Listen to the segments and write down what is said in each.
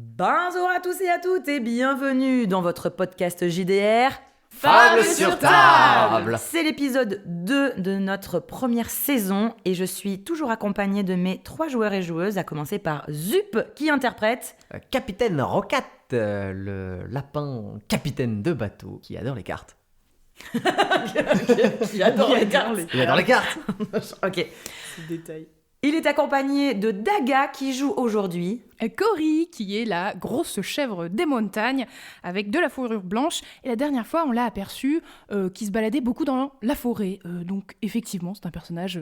Bonjour à tous et à toutes et bienvenue dans votre podcast JDR Fables sur table. C'est l'épisode 2 de notre première saison et je suis toujours accompagnée de mes 3 joueurs et joueuses, à commencer par Zup qui interprète Capitaine Rocat, le lapin capitaine de bateau qui adore les cartes. qui adore les cartes. Il adore les cartes. Ok. Ce détail. Il est accompagné de Daga qui joue aujourd'hui. Cory, qui est la grosse chèvre des montagnes, avec de la fourrure blanche. Et la dernière fois, on l'a aperçu qui se baladait beaucoup dans la forêt. Donc, effectivement, c'est un personnage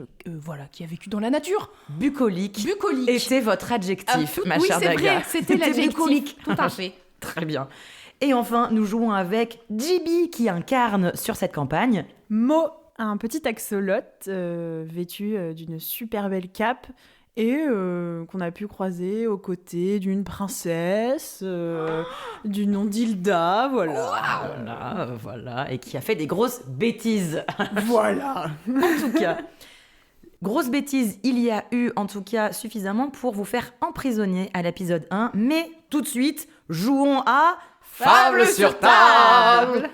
qui a vécu dans la nature. Bucolique. Bucolique. Était votre adjectif, ma oui, chère c'est Daga. vrai, c'était l'adjectif. bucolique. Tout à fait. Très bien. Et enfin, nous jouons avec Jibi qui incarne sur cette campagne Mo, un petit axolote vêtu d'une super belle cape et qu'on a pu croiser aux côtés d'une princesse, du nom d'Hilda, voilà. Voilà, et qui a fait des grosses bêtises. Voilà. En tout cas, grosse bêtise, il y a eu en tout cas suffisamment pour vous faire emprisonner à l'épisode 1. Mais tout de suite, jouons à Fables sur table.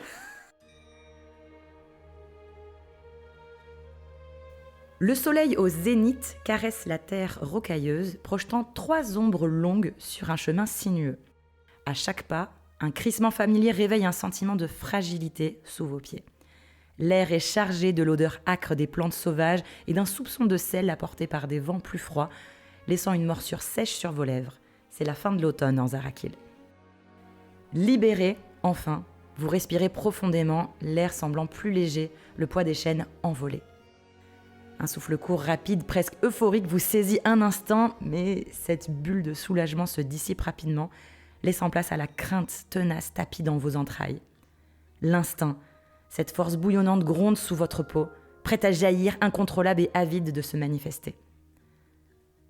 Le soleil au zénith caresse la terre rocailleuse, projetant 3 ombres longues sur un chemin sinueux. À chaque pas, un crissement familier réveille un sentiment de fragilité sous vos pieds. L'air est chargé de l'odeur âcre des plantes sauvages et d'un soupçon de sel apporté par des vents plus froids, laissant une morsure sèche sur vos lèvres. C'est la fin de l'automne en Zarakil. Libéré, enfin, vous respirez profondément, l'air semblant plus léger, le poids des chaînes envolé. Un souffle court, rapide, presque euphorique vous saisit un instant, mais cette bulle de soulagement se dissipe rapidement, laissant place à la crainte tenace tapie dans vos entrailles. L'instinct, cette force bouillonnante gronde sous votre peau, prête à jaillir, incontrôlable et avide de se manifester.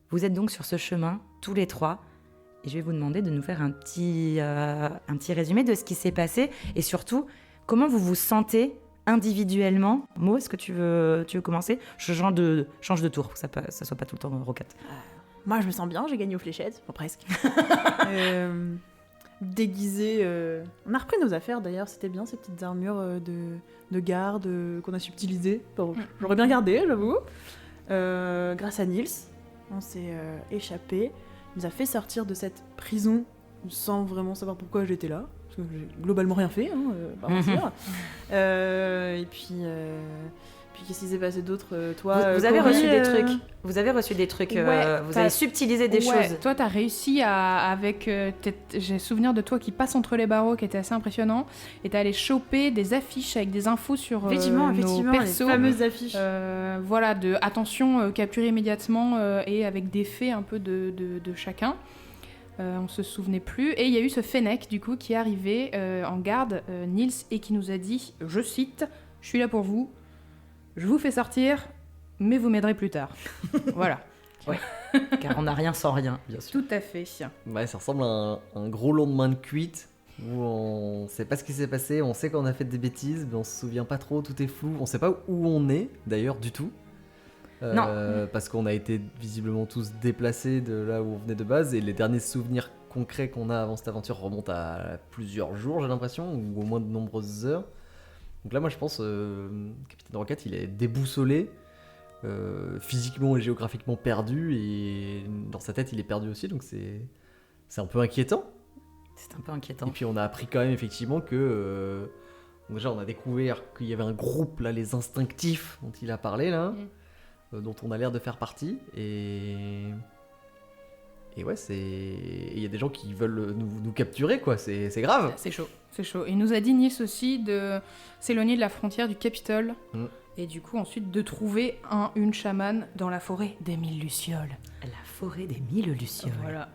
Vous êtes donc sur ce chemin, tous les 3, et je vais vous demander de nous faire un petit résumé de ce qui s'est passé, et surtout, comment vous vous sentez individuellement. Mo, est-ce que tu veux commencer ? Je change de tour, pour que ça soit pas tout le temps roquette. Moi, je me sens bien, j'ai gagné aux fléchettes, enfin presque. Déguisé. On a repris nos affaires d'ailleurs, c'était bien ces petites armures de garde qu'on a subtilisées. Bon, j'aurais bien gardé, j'avoue. Grâce à Nils, on s'est échappé. Il nous a fait sortir de cette prison sans vraiment savoir pourquoi j'étais là. Parce que j'ai globalement rien fait, par mentir. Et puis qu'est-ce qui s'est passé d'autre, toi vous avez Cory, reçu des trucs. Vous avez reçu des trucs. Vous avez subtilisé des choses. Toi, t'as réussi j'ai souvenir de toi qui passe entre les barreaux, qui était assez impressionnant. Et t'es allé choper des affiches avec des infos sur effectivement, nos persos. les fameuses affiches. De attention, capturée immédiatement et avec des faits un peu de chacun. On se souvenait plus. Et il y a eu ce Fennec, du coup, qui est arrivé en garde, Nils, et qui nous a dit, je cite, « Je suis là pour vous, je vous fais sortir, mais vous m'aiderez plus tard. » Voilà. Ouais. Car on n'a rien sans rien, bien sûr. Tout à fait. Ouais, ça ressemble à un gros lendemain de cuite où on sait pas ce qui s'est passé, on sait qu'on a fait des bêtises, mais on se souvient pas trop, tout est flou, on sait pas où on est, d'ailleurs, du tout. Non. Parce qu'on a été visiblement tous déplacés de là où on venait de base, et les derniers souvenirs concrets qu'on a avant cette aventure remontent à plusieurs jours, j'ai l'impression, ou au moins de nombreuses heures. Donc là, moi, je pense Capitaine Rocket, il est déboussolé, physiquement et géographiquement perdu, et dans sa tête, il est perdu aussi, donc c'est un peu inquiétant. C'est un peu inquiétant. Et puis on a appris quand même effectivement que... donc déjà, on a découvert qu'il y avait un groupe, là, les instinctifs, dont il a parlé, là. Dont on a l'air de faire partie, et ouais, il y a des gens qui veulent nous capturer, quoi, c'est grave. C'est chaud. Il nous a dit, Nils aussi, de s'éloigner de la frontière du Capitole, et du coup ensuite de trouver une chamane dans la forêt des 1000 lucioles. La forêt des 1000 lucioles. Voilà.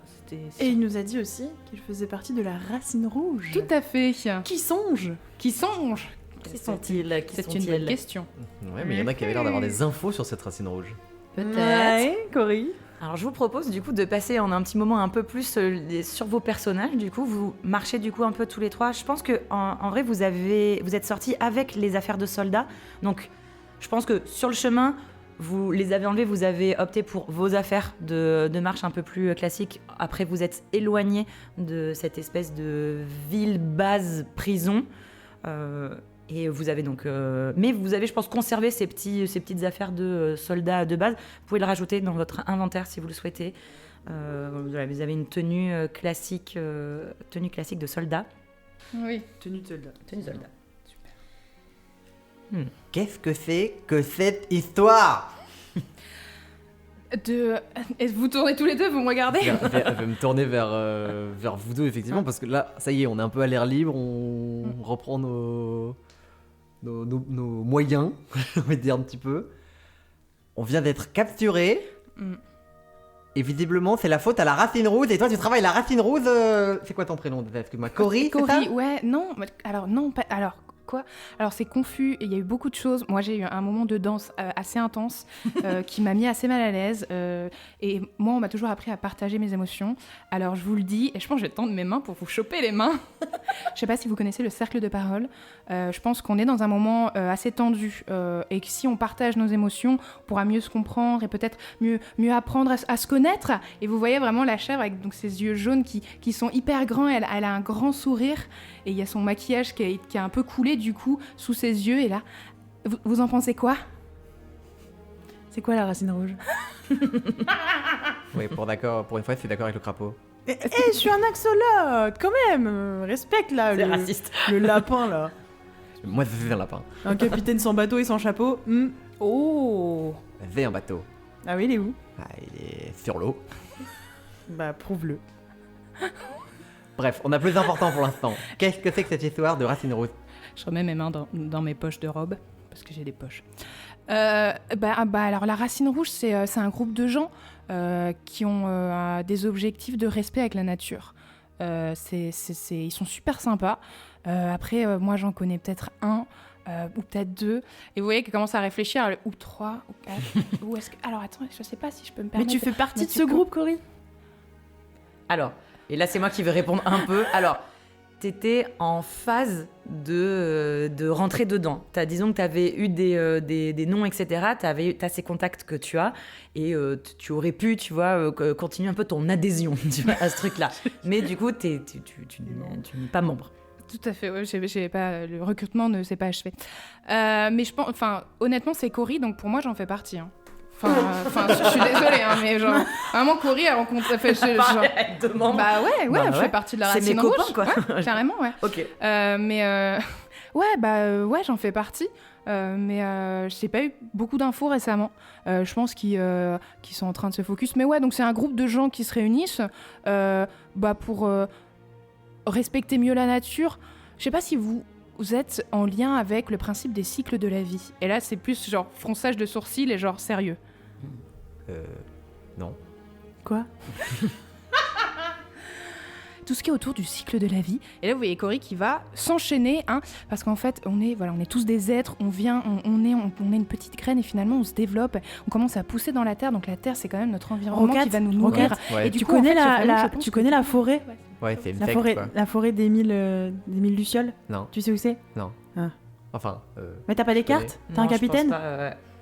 Et il nous a dit aussi qu'il faisait partie de la racine rouge. Tout à fait. Qui songe Qui songe. Qui sont-ils ? C'est une bonne question. Ouais, mais il y en a qui avaient l'air d'avoir des infos sur cette racine rouge. Peut-être. Ouais, Cory. Alors je vous propose du coup de passer en un petit moment un peu plus sur vos personnages. Du coup, vous marchez du coup un peu tous les 3. Je pense que en vrai vous êtes sortis avec les affaires de soldats. Donc je pense que sur le chemin, les avez enlevés, vous avez opté pour vos affaires de marche un peu plus classiques. Après, vous êtes éloigné de cette espèce de ville base prison. Et vous avez donc... mais vous avez, je pense, conservé ces petites affaires de soldats de base. Vous pouvez le rajouter dans votre inventaire si vous le souhaitez. Voilà, vous avez une tenue classique de soldat. Oui. Tenue de soldat. Tenue de soldat. Qu'est-ce que c'est que cette histoire? Et vous tournez tous les deux, vous me regardez? Je vais me tourner vers vous deux, effectivement, parce que là, ça y est, on est un peu à l'air libre, on reprend nos moyens, on va dire un petit peu. On vient d'être capturés, et visiblement, c'est la faute à la Racine Rouge, et toi, tu travailles la Racine Rouge, c'est quoi ton prénom? Excuse-moi, Cory, c'est ça? Cory, ouais, non, alors non, pas, alors quoi? Alors c'est confus, et il y a eu beaucoup de choses. Moi j'ai eu un moment de danse assez intense qui m'a mis assez mal à l'aise, et moi on m'a toujours appris à partager mes émotions. Alors je vous le dis, et je pense que je vais tendre mes mains pour vous choper les mains. Je sais pas si vous connaissez le cercle de parole. Je pense qu'on est dans un moment assez tendu, et que si on partage nos émotions, on pourra mieux se comprendre et peut-être mieux apprendre à se connaître. Et vous voyez vraiment la chèvre avec donc ses yeux jaunes qui sont hyper grands, elle a un grand sourire, et il y a son maquillage qui a un peu coulé du coup sous ses yeux, et là, vous en pensez quoi? C'est quoi la Racine Rouge? Oui, pour une fois, c'est d'accord avec le crapaud. Eh, je suis un axolote, quand même. Respecte là C'est raciste. le lapin là. Moi, c'est un lapin. Un capitaine sans bateau et sans chapeau. Oh, C'est un bateau. Ah oui, il est où? Ah, il est sur l'eau. Bah prouve-le. Bref, on a plus important pour l'instant. Qu'est-ce que c'est que cette histoire de Racine Rouge? je remets mes mains dans mes poches de robe parce que j'ai des poches. Alors la Racine Rouge, c'est un groupe de gens qui ont des objectifs de respect avec la nature. Ils sont super sympas. Après, moi j'en connais peut-être un ou peut-être deux. Et vous voyez qu'elle commence à réfléchir, ou trois, ou quatre. Ou est-ce que... Alors attends, je sais pas si je peux me Mais permettre. tu fais partie Mais de tu ce peux- groupe, Cory? Alors, et là c'est moi qui vais répondre un peu. Alors, t'étais en phase de rentrer dedans. Disons que t'avais eu des noms, etc. T'as ces contacts que tu as, et tu aurais pu, tu vois, continuer un peu ton adhésion, tu vois, à ce truc-là. Mais du coup, tu n'es pas membre. Tout à fait, ouais, j'ai pas, le recrutement ne s'est pas achevé. Mais je pense, honnêtement, c'est Cory, donc pour moi, j'en fais partie. Hein. Je suis désolée, hein, mais genre, vraiment, Cory a rencontré. Avec deux membres. Bah ouais, Bah je ouais. fais partie de la C'est Racine mes Rouge. copains, quoi. Ouais, carrément, ouais. Ok. Ouais, j'en fais partie. Mais j'ai pas eu beaucoup d'infos récemment. Je pense qu'ils sont en train de se focus. Mais ouais, donc c'est un groupe de gens qui se réunissent pour respecter mieux la nature. Je sais pas si vous êtes en lien avec le principe des cycles de la vie. Et là, c'est plus genre fronçage de sourcils et genre sérieux. Non. Quoi? Tout ce qui est autour du cycle de la vie. Et là, vous voyez Cory qui va s'enchaîner, hein, parce qu'en fait, on est tous des êtres, on est une petite graine, et finalement, on se développe, on commence à pousser dans la terre. Donc la terre, c'est quand même notre environnement qui va nous nourrir. Ouais, Et du Tu coup, en connais fait, vraiment, je pense tu que- connais la forêt? ouais, c'est une secte, quoi. La forêt des mille lucioles? Non, Tu sais où c'est? non. Ah. Enfin, Mais t'as pas des Je connais. cartes? T'as un capitaine?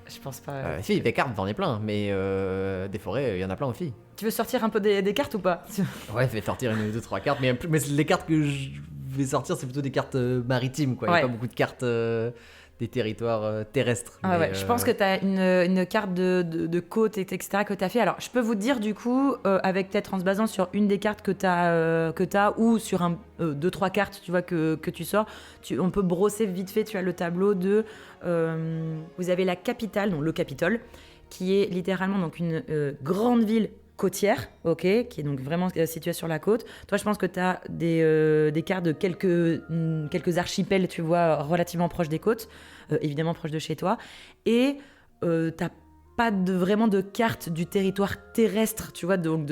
Je pense pas. si, des cartes, j'en ai plein, mais des forêts, il y en a plein aussi. Tu veux sortir un peu des cartes ou pas? Ouais, je vais sortir une ou deux, trois cartes, mais les cartes que je vais sortir, c'est plutôt des cartes maritimes, quoi. Il n'y a Ouais. pas beaucoup de cartes des territoires terrestres. Ah mais, ouais, je pense que tu as une carte de côte, etc. que tu as fait. Alors, je peux vous dire, du coup, avec peut-être en se basant sur une des cartes que tu as, ou sur deux, trois cartes, tu vois, que tu sors, on peut brosser vite fait, tu as le tableau de... vous avez la capitale, donc le Capitole, qui est littéralement donc une grande ville côtière, ok, qui est donc vraiment située sur la côte. Toi, je pense que tu as des cartes de quelques archipels, tu vois, relativement proches des côtes, évidemment proches de chez toi, et t'as pas vraiment de carte du territoire terrestre, tu vois, donc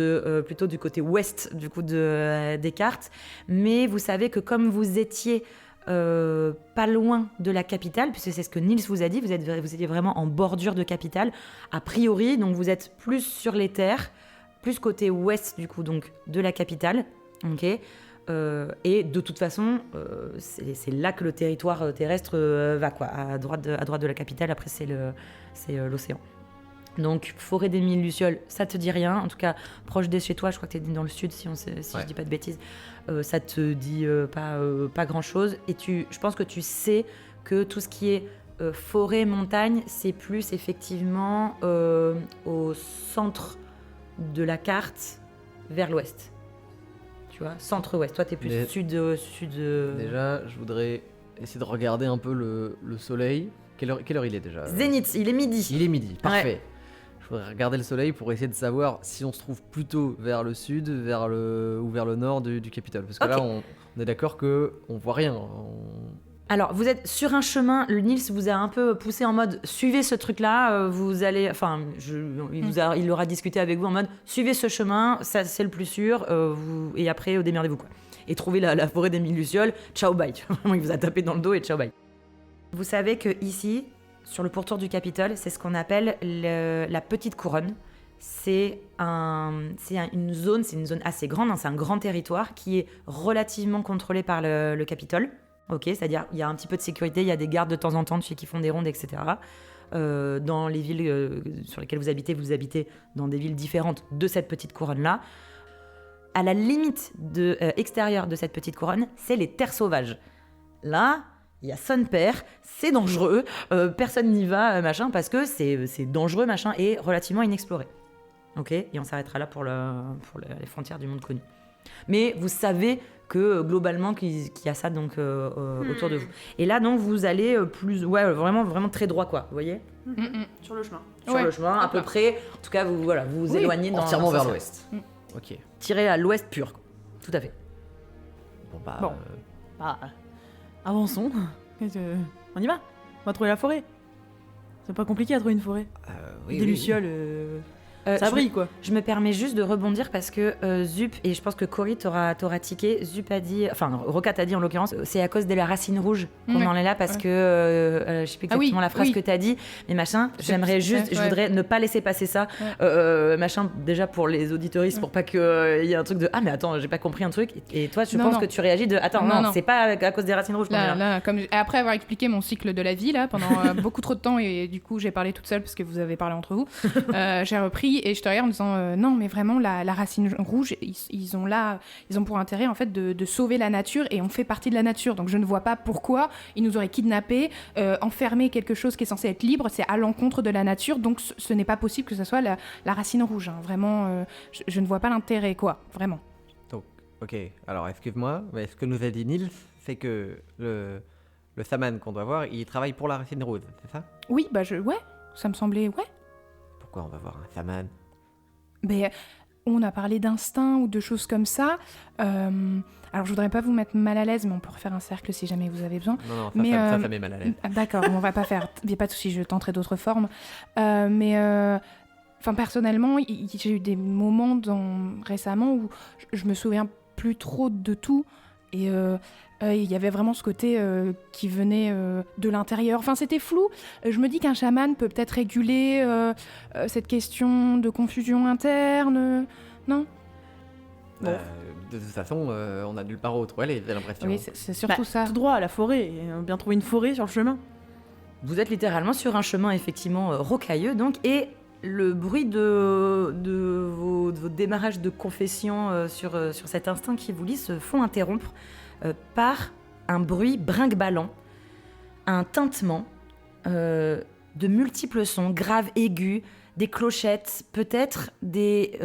plutôt du côté ouest du coup des cartes, mais vous savez que comme vous étiez pas loin de la capitale, puisque c'est ce que Nils vous a dit, vous étiez vraiment en bordure de capitale, a priori, donc vous êtes plus sur les terres, plus côté ouest du coup donc de la capitale, ok. Et de toute façon, c'est là que le territoire terrestre va quoi, à droite de la capitale. Après c'est l'océan. Donc, forêt des mille lucioles, ça te dit rien. En tout cas, proche de chez toi, je crois que tu es dans le sud, si je dis pas de bêtises. Ça te dit pas grand-chose. Et je pense que tu sais que tout ce qui est forêt, montagne, c'est plus effectivement au centre de la carte, vers l'ouest. Tu vois, centre-ouest. Toi, t'es plus sud. Déjà, je voudrais essayer de regarder un peu le soleil. Quelle heure il est déjà Zénith, il est midi. Il est midi, parfait. Ouais. Je voudrais regarder le soleil pour essayer de savoir si on se trouve plutôt vers le sud, ou vers le nord du Capitole. Parce que là, on est d'accord qu'on voit rien. Alors, vous êtes sur un chemin, le Nils vous a un peu poussé en mode suivez ce truc-là, vous allez. Enfin, il aura discuté avec vous en mode suivez ce chemin, ça c'est le plus sûr, et après démerdez-vous quoi. Et trouvez la forêt des mille lucioles, ciao bye. Il vous a tapé dans le dos et ciao bye. Vous savez que ici, sur le pourtour du Capitole, c'est ce qu'on appelle la petite couronne. C'est une zone assez grande, hein, c'est un grand territoire qui est relativement contrôlé par le Capitole. Ok, c'est-à-dire il y a un petit peu de sécurité, il y a des gardes de temps en temps qui font des rondes, etc. Dans les villes sur lesquelles vous habitez dans des villes différentes de cette petite couronne-là. À la limite extérieure de cette petite couronne, c'est les terres sauvages. Là, il y a son père, c'est dangereux, personne n'y va, machin, parce que c'est dangereux, machin, et relativement inexploré. Ok, et on s'arrêtera là pour les frontières du monde connu. Mais vous savez que globalement qu'il y a ça donc autour de vous. Et là donc vous allez vraiment très droit quoi, vous voyez ? Sur le chemin. Sur le chemin à peu près. En tout cas vous éloignez entièrement vers sens-là. l'ouest. Ok. Tirez à l'ouest pur. Quoi. Tout à fait. Bon. Avançons. On y va. On va trouver la forêt. C'est pas compliqué à trouver une forêt. Oui, des oui. lucioles. Ça brille quoi. Je me permets juste de rebondir parce que Zup, et je pense que Cory t'aura tiqué, Zup a dit, enfin Roka t'a dit en l'occurrence, c'est à cause de la racine rouge qu'on en est là parce que je sais plus exactement la phrase que t'as dit, mais machin, j'aimerais juste, je voudrais ne pas laisser passer ça, machin, déjà pour les auditeuristes, pour pas qu'il y ait un truc de ah mais attends, j'ai pas compris un truc, et toi je pense que tu réagis de attends, non, c'est pas à cause des racines rouges qu'on est là. Là, comme après avoir expliqué mon cycle de la vie là pendant beaucoup trop de temps et du coup j'ai parlé toute seule parce que vous avez parlé entre vous, j'ai repris et je te regarde en disant non mais vraiment la racine rouge ils ont pour intérêt en fait de sauver la nature et on fait partie de la nature, donc je ne vois pas pourquoi ils nous auraient kidnappés, enfermé quelque chose qui est censé être libre, c'est à l'encontre de la nature, donc ce n'est pas possible que ce soit la racine rouge, hein. Vraiment je ne vois pas l'intérêt quoi, vraiment. Donc ok, alors excuse-moi, mais ce que nous a dit Nils, c'est que le Saman qu'on doit voir, il travaille pour la racine rouge, c'est ça ? Oui ça me semblait Pourquoi on va voir un Saman ? Mais on a parlé d'instinct ou de choses comme ça. Alors je voudrais pas vous mettre mal à l'aise, mais on peut refaire un cercle si jamais vous avez besoin. Non, ça met mal à l'aise. D'accord, on va pas faire. Il n'y a pas de souci, je tenterai d'autres formes. Personnellement, j'ai eu des moments récemment où je me souviens plus trop de tout. Et il y avait vraiment ce côté qui venait de l'intérieur. Enfin, c'était flou. Je me dis qu'un chaman peut peut-être réguler cette question de confusion interne. Non ? De toute façon, on a nulle part autre où aller, j'ai l'impression. Oui, c'est surtout ça. Tout droit à la forêt. Et on a bien trouvé une forêt sur le chemin. Vous êtes littéralement sur un chemin effectivement rocailleux donc, et le bruit de vos démarrages de confession sur cet instinct qui vous lie se font interrompre par un bruit brinque-ballant, un tintement de multiples sons graves, aigus, des clochettes, peut-être des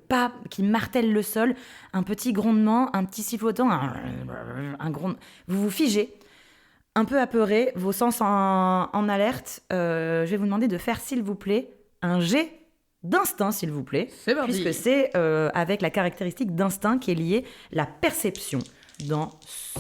pas qui martèlent le sol, un petit grondement, un petit sifflotement, un grondement. Vous vous figez, un peu apeuré, vos sens en alerte. Je vais vous demander de faire, s'il vous plaît, un jet d'instinct, s'il vous plaît. C'est parti. Puisque c'est avec la caractéristique d'instinct qui est liée la perception dans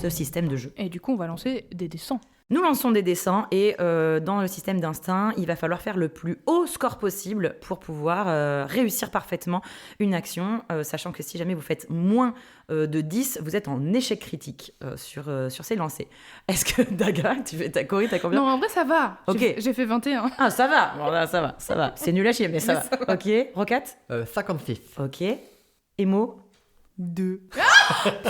ce système de jeu. Et du coup, on va lancer des dessins. Nous lançons des dessins et dans le système d'instinct, il va falloir faire le plus haut score possible pour pouvoir réussir parfaitement une action, sachant que si jamais vous faites moins de 10, vous êtes en échec critique sur ces lancers. Est-ce que Daga, Cory, t'as combien ? Non, en vrai, ça va. Ok. J'ai fait 21. Ah, ça va. Bon, là, ça va. C'est nul à chier, mais ça va. Ok. Rokat ? 56. Ok. Emo ? 2.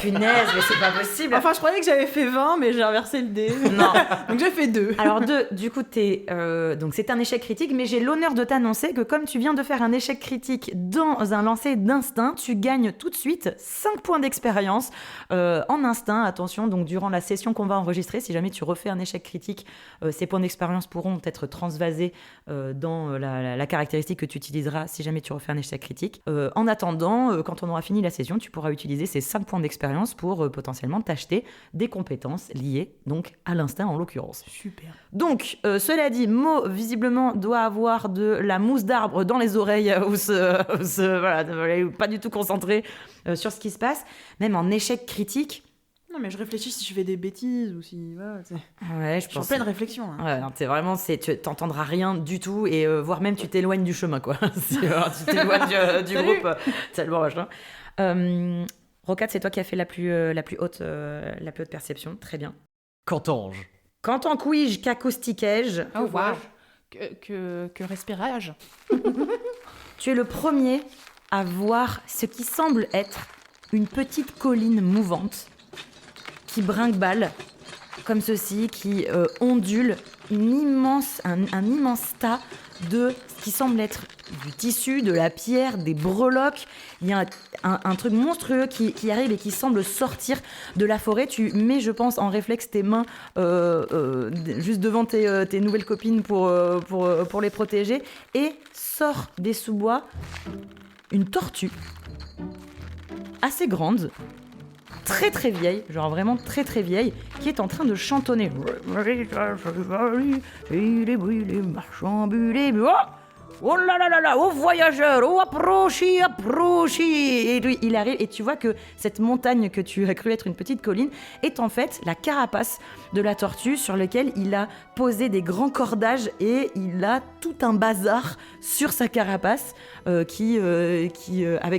Punaise, mais c'est pas possible. Enfin, je croyais que j'avais fait 20, mais j'ai inversé le dé. Non. Donc j'ai fait 2. Alors du coup, donc c'est un échec critique, mais j'ai l'honneur de t'annoncer que comme tu viens de faire un échec critique dans un lancer d'instinct, tu gagnes tout de suite 5 points d'expérience en instinct. Attention, donc durant la session qu'on va enregistrer, si jamais tu refais un échec critique, ces points d'expérience pourront être transvasés dans la caractéristique que tu utiliseras si jamais tu refais un échec critique. En attendant, quand on aura fini la session, tu pourras utiliser ces 5 points d'expérience pour potentiellement t'acheter des compétences liées donc à l'instinct en l'occurrence. Super. Donc, cela dit, Mo, visiblement, doit avoir de la mousse d'arbre dans les oreilles voilà, pas du tout concentré sur ce qui se passe. Même en échec critique. Non, mais je réfléchis si je fais des bêtises ou si... Voilà, Ouais, je suis en pleine réflexion. Hein. Ouais, non, tu t'entendras rien du tout et voire même tu t'éloignes du chemin, quoi. Si, tu t'éloignes du groupe, tellement machin. Rocat, c'est toi qui as fait la plus haute perception. Très bien. Cantange. Quentin Couige, qu'acoustiquai-je. Oh, waouh. Que respirais-je. Tu es le premier à voir ce qui semble être une petite colline mouvante qui brinque-balle, comme ceci, qui ondule un immense tas de ce qui semble être du tissu, de la pierre, des breloques. Il y a un truc monstrueux qui arrive et qui semble sortir de la forêt. Tu mets, je pense, en réflexe tes mains juste devant tes nouvelles copines pour les protéger et sort des sous-bois une tortue assez grande, très très vieille, genre vraiment très très vieille, qui est en train de chantonner. Oh là là là là, oh voyageurs, oh approchez, approchez. Et lui, il arrive et tu vois que cette montagne que tu as cru être une petite colline est en fait la carapace de la tortue sur laquelle il a posé des grands cordages et il a tout un bazar sur sa carapace avec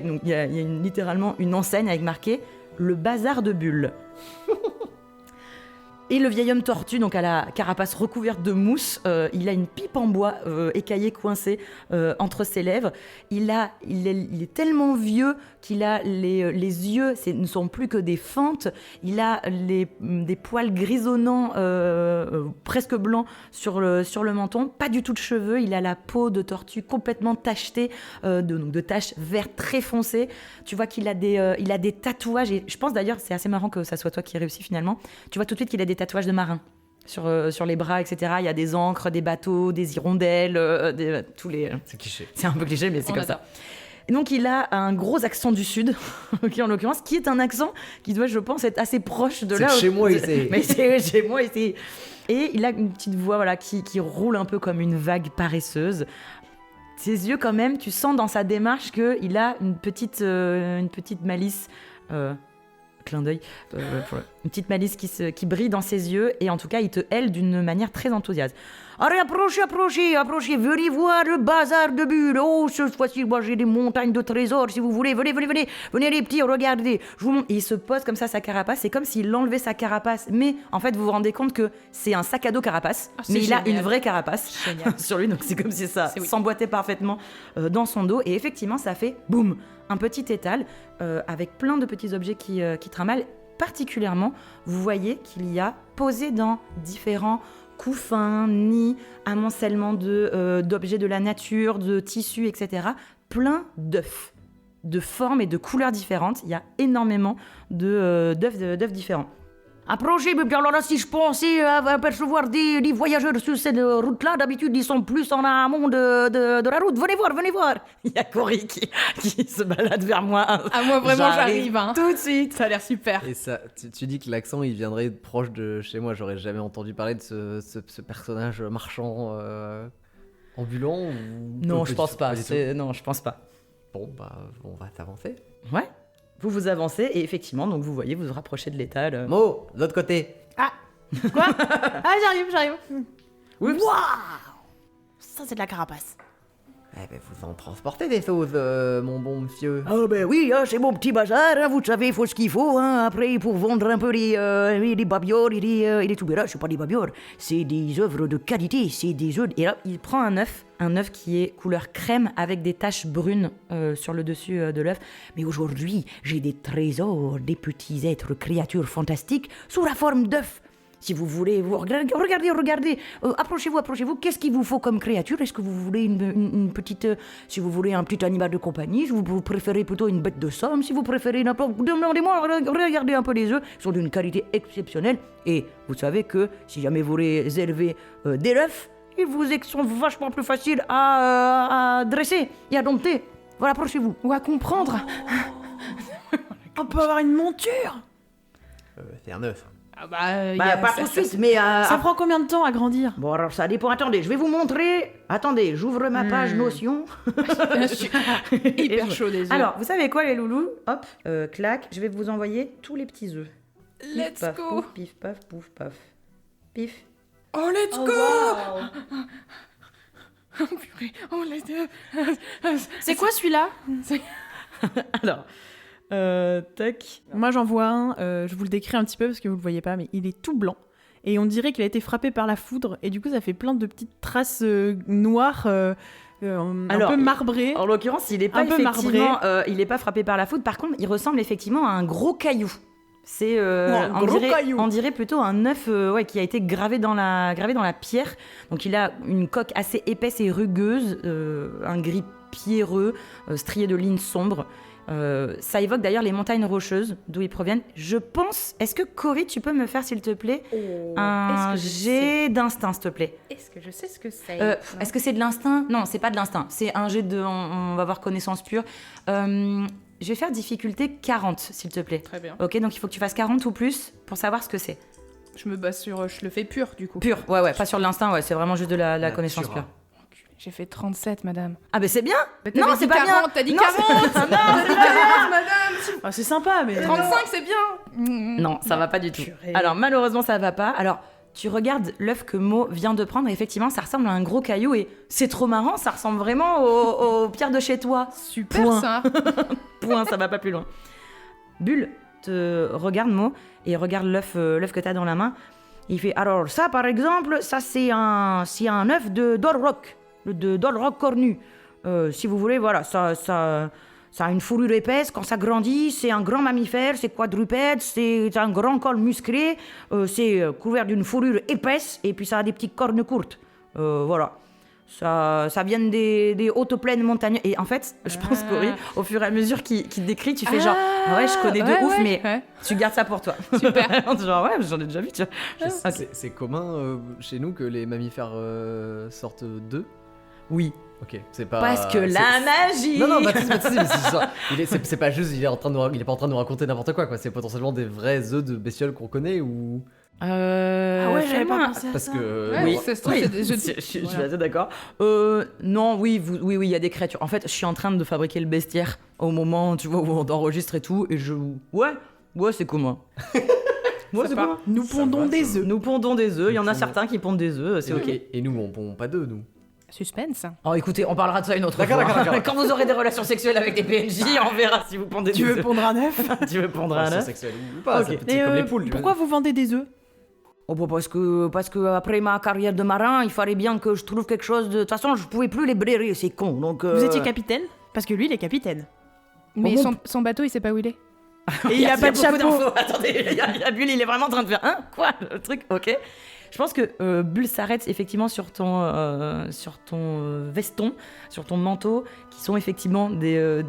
donc il y a littéralement une enseigne avec marqué le bazar de bulles. Et le vieil homme tortue, donc à la carapace recouverte de mousse, il a une pipe en bois écaillée coincée entre ses lèvres. Il est tellement vieux qu'il a les yeux, ne sont plus que des fentes. Il a des poils grisonnants, presque blancs sur le menton. Pas du tout de cheveux. Il a la peau de tortue complètement tachetée, de taches vertes très foncées. Tu vois qu'il a des tatouages. Et je pense d'ailleurs, c'est assez marrant que ça soit toi qui réussis finalement. Tu vois tout de suite qu'il a des tatouages de marins sur les bras, etc. Il y a des ancres, des bateaux, des hirondelles, tous les... C'est cliché. C'est un peu cliché, mais c'est comme ça. Et donc, il a un gros accent du Sud, qui en l'occurrence, qui est un accent qui doit, je pense, être assez proche de là... C'est chez moi, ici. Mais c'est chez moi, ici. Et il a une petite voix voilà, qui roule un peu comme une vague paresseuse. Ses yeux, quand même, tu sens dans sa démarche qu'il a une petite malice... clin d'œil, une petite malice qui brille dans ses yeux et en tout cas il te hèle d'une manière très enthousiaste. Allez, approchez, venez voir le bazar de bulles. Oh, cette fois-ci, moi j'ai des montagnes de trésors si vous voulez. Venez les petits, regardez. Je vous montre. Et il se pose comme ça sa carapace, c'est comme s'il enlevait sa carapace, mais en fait vous vous rendez compte que c'est un sac à dos carapace, mais il a une vraie carapace sur lui, donc c'est comme si ça s'emboîtait parfaitement dans son dos et effectivement ça fait boum, un petit étal avec plein de petits objets qui tramallent. Particulièrement, vous voyez qu'il y a posé dans différents couffins, nids, amoncellements d'objets de la nature, de tissus, etc. Plein d'œufs, de formes et de couleurs différentes. Il y a énormément d'œufs différents. Approchez, mais bien alors là, si je pensais apercevoir des voyageurs sur cette route-là, d'habitude, ils sont plus en amont de la route. Venez voir. Il y a Cory qui se balade vers moi. Ah, moi, vraiment, j'arrive. Hein. Tout de suite. Ça a l'air super. Et ça, tu dis que l'accent, il viendrait proche de chez moi. J'aurais jamais entendu parler de ce personnage marchand ambulant ou... Non, je pense pas. Non, je pense pas. Bon, bah, on va t'avancer. Ouais. Vous avancez et effectivement, donc vous voyez, vous vous rapprochez de l'étal. Mo, de l'autre côté. Ah, quoi? Ah, j'arrive. Oui. Waouh! Ça, c'est de la carapace. Eh ben, vous en transportez des choses, mon bon monsieur. Ah ben oui, c'est mon petit bazar, vous savez, il faut ce qu'il faut. Après, pour vendre un peu les babioles et les tout. Mais là, c'est pas des babioles, c'est des œuvres de qualité, c'est des œufs. Et là, il prend un œuf qui est couleur crème avec des taches brunes sur le dessus de l'œuf. Mais aujourd'hui, j'ai des trésors, des petits êtres, créatures fantastiques sous la forme d'œufs. Si vous voulez, regardez. Approchez-vous. Qu'est-ce qu'il vous faut comme créature? Est-ce que vous voulez une petite... si vous voulez un petit animal de compagnie, si vous préférez plutôt une bête de somme, si vous préférez n'importe... Demandez-moi, regardez un peu les œufs. Ils sont d'une qualité exceptionnelle. Et vous savez que si jamais vous les élevez des œufs, ils sont vachement plus faciles à dresser et à dompter. Voilà, approchez-vous. Ou à comprendre. On peut avoir une monture. C'est un œuf. Ah bah, Pas tout de suite, mais... Ça prend combien de temps à grandir? Bon, alors ça dépend. Attendez, je vais vous montrer. Attendez, j'ouvre ma page Notion. je suis hyper chaud des œufs. Alors, vous savez quoi, les loulous? Hop, clac, je vais vous envoyer tous les petits œufs. Let's Pif, paf, go. pouf, pif, paf, pouf, paf. Pif. Oh, let's go. Oh, purée. Oh, let's go. C'est quoi celui-là? Alors, tac. Moi j'en vois un, je vous le décris un petit peu parce que vous le voyez pas, mais il est tout blanc. Et on dirait qu'il a été frappé par la foudre. Et du coup ça fait plein de petites traces noires, un peu marbrées. En l'occurrence, il n'est pas Un peu effectivement, il est pas frappé par la foudre. Par contre, il ressemble effectivement à un gros caillou. C'est, on dirait plutôt un œuf qui a été gravé dans la pierre. Donc il a une coque assez épaisse et rugueuse, un gris pierreux, strié de lignes sombres. Ça évoque d'ailleurs les montagnes rocheuses d'où ils proviennent. Je pense. Est-ce que Cory, tu peux me faire s'il te plaît un jet d'instinct, s'il te plaît? Est-ce que je sais ce que c'est? Est-ce que c'est de l'instinct? Non, c'est pas de l'instinct. C'est un jet de. On va voir connaissance pure. Je vais faire difficulté 40, s'il te plaît. Très bien. Ok, donc il faut que tu fasses 40 ou plus pour savoir ce que c'est. Je me base sur... Je le fais pur, du coup. Pur, ouais, pas sur de l'instinct, c'est vraiment juste de la connaissance pure. J'ai fait 37, madame. Ah, ben c'est bien! Mais Non, t'avais c'est dit pas 40, bien! t'as dit Non, 40! Non, c'est pas bien, madame! Ah, c'est sympa, mais... 35, c'est bien! Non, ça va pas du tout. Purée. Alors, malheureusement, ça va pas. Alors, tu regardes l'œuf que Mo vient de prendre, et effectivement, ça ressemble à un gros caillou, et c'est trop marrant, ça ressemble vraiment aux pierres de chez toi. Super, Point. ça! Point, ça va pas plus loin. Bulle te regarde, Mo, et regarde l'œuf que t'as dans la main. Il fait, alors ça, par exemple, ça c'est un œuf de Dorrock, de Dorrock cornu. Si vous voulez, voilà, ça a une fourrure épaisse. Quand ça grandit, c'est un grand mammifère, c'est quadrupède, c'est un grand col musclé, c'est couvert d'une fourrure épaisse, et puis ça a des petites cornes courtes. Voilà. Ça vient des hautes plaines montagneuses. Et en fait, je pense, Cory, au fur et à mesure qu'il te décrit, tu fais genre, ah ouais, je connais de ouf, mais tu gardes ça pour toi. Super. Genre, ouais, j'en ai déjà vu, tu vois. Ok. C'est commun chez nous que les mammifères sortent d'eux. Oui. Ok, c'est pas. Parce que c'est- la magie. Non, Baptiste, mais c'est pas juste, il est pas en train de nous raconter n'importe quoi. C'est potentiellement des vrais œufs de bestioles qu'on connaît ou. Ah ouais, j'avais pas fais-moi- pensé à Parce ça. que. Ouais, Oui, ça se trouve, oui. c'est des jeux de- Je suis assez d'accord. Non, oui, il y a des créatures. En fait, je suis en train de fabriquer le bestiaire au moment, tu vois, où on enregistre et tout, et ouais, c'est commun. Ouais, c'est commun. Nous pondons des œufs. Nous pondons des œufs. Il y en a Nous certains qui pondent des œufs, c'est ok. Et nous, on pond pas d'œufs, nous. Suspense. Oh, écoutez, on parlera de ça une autre D'accord, fois. d'accord. Quand vous aurez des relations sexuelles avec des PNJ, on verra si vous pondez Tu des veux œufs. pondre un œuf? Tu veux pondre un Relation œuf? sexuelle ou pas, Ok. c'est petit Et comme les poules. pourquoi vous vendez des œufs? Oh, bah, parce que après ma carrière de marin, il fallait bien que je trouve quelque chose de... De toute façon, je pouvais plus les blairer, c'est con, donc... Vous étiez capitaine? Parce que lui, il est capitaine. Mais bon. son bateau, il sait pas où il est. Et il a pas de beaucoup chapeau. d'infos. Attendez, il y a Bulle, il est vraiment en train de faire quoi le truc. Ok. Je pense que Bulle s'arrête effectivement sur ton veston, sur ton manteau, qui sont effectivement des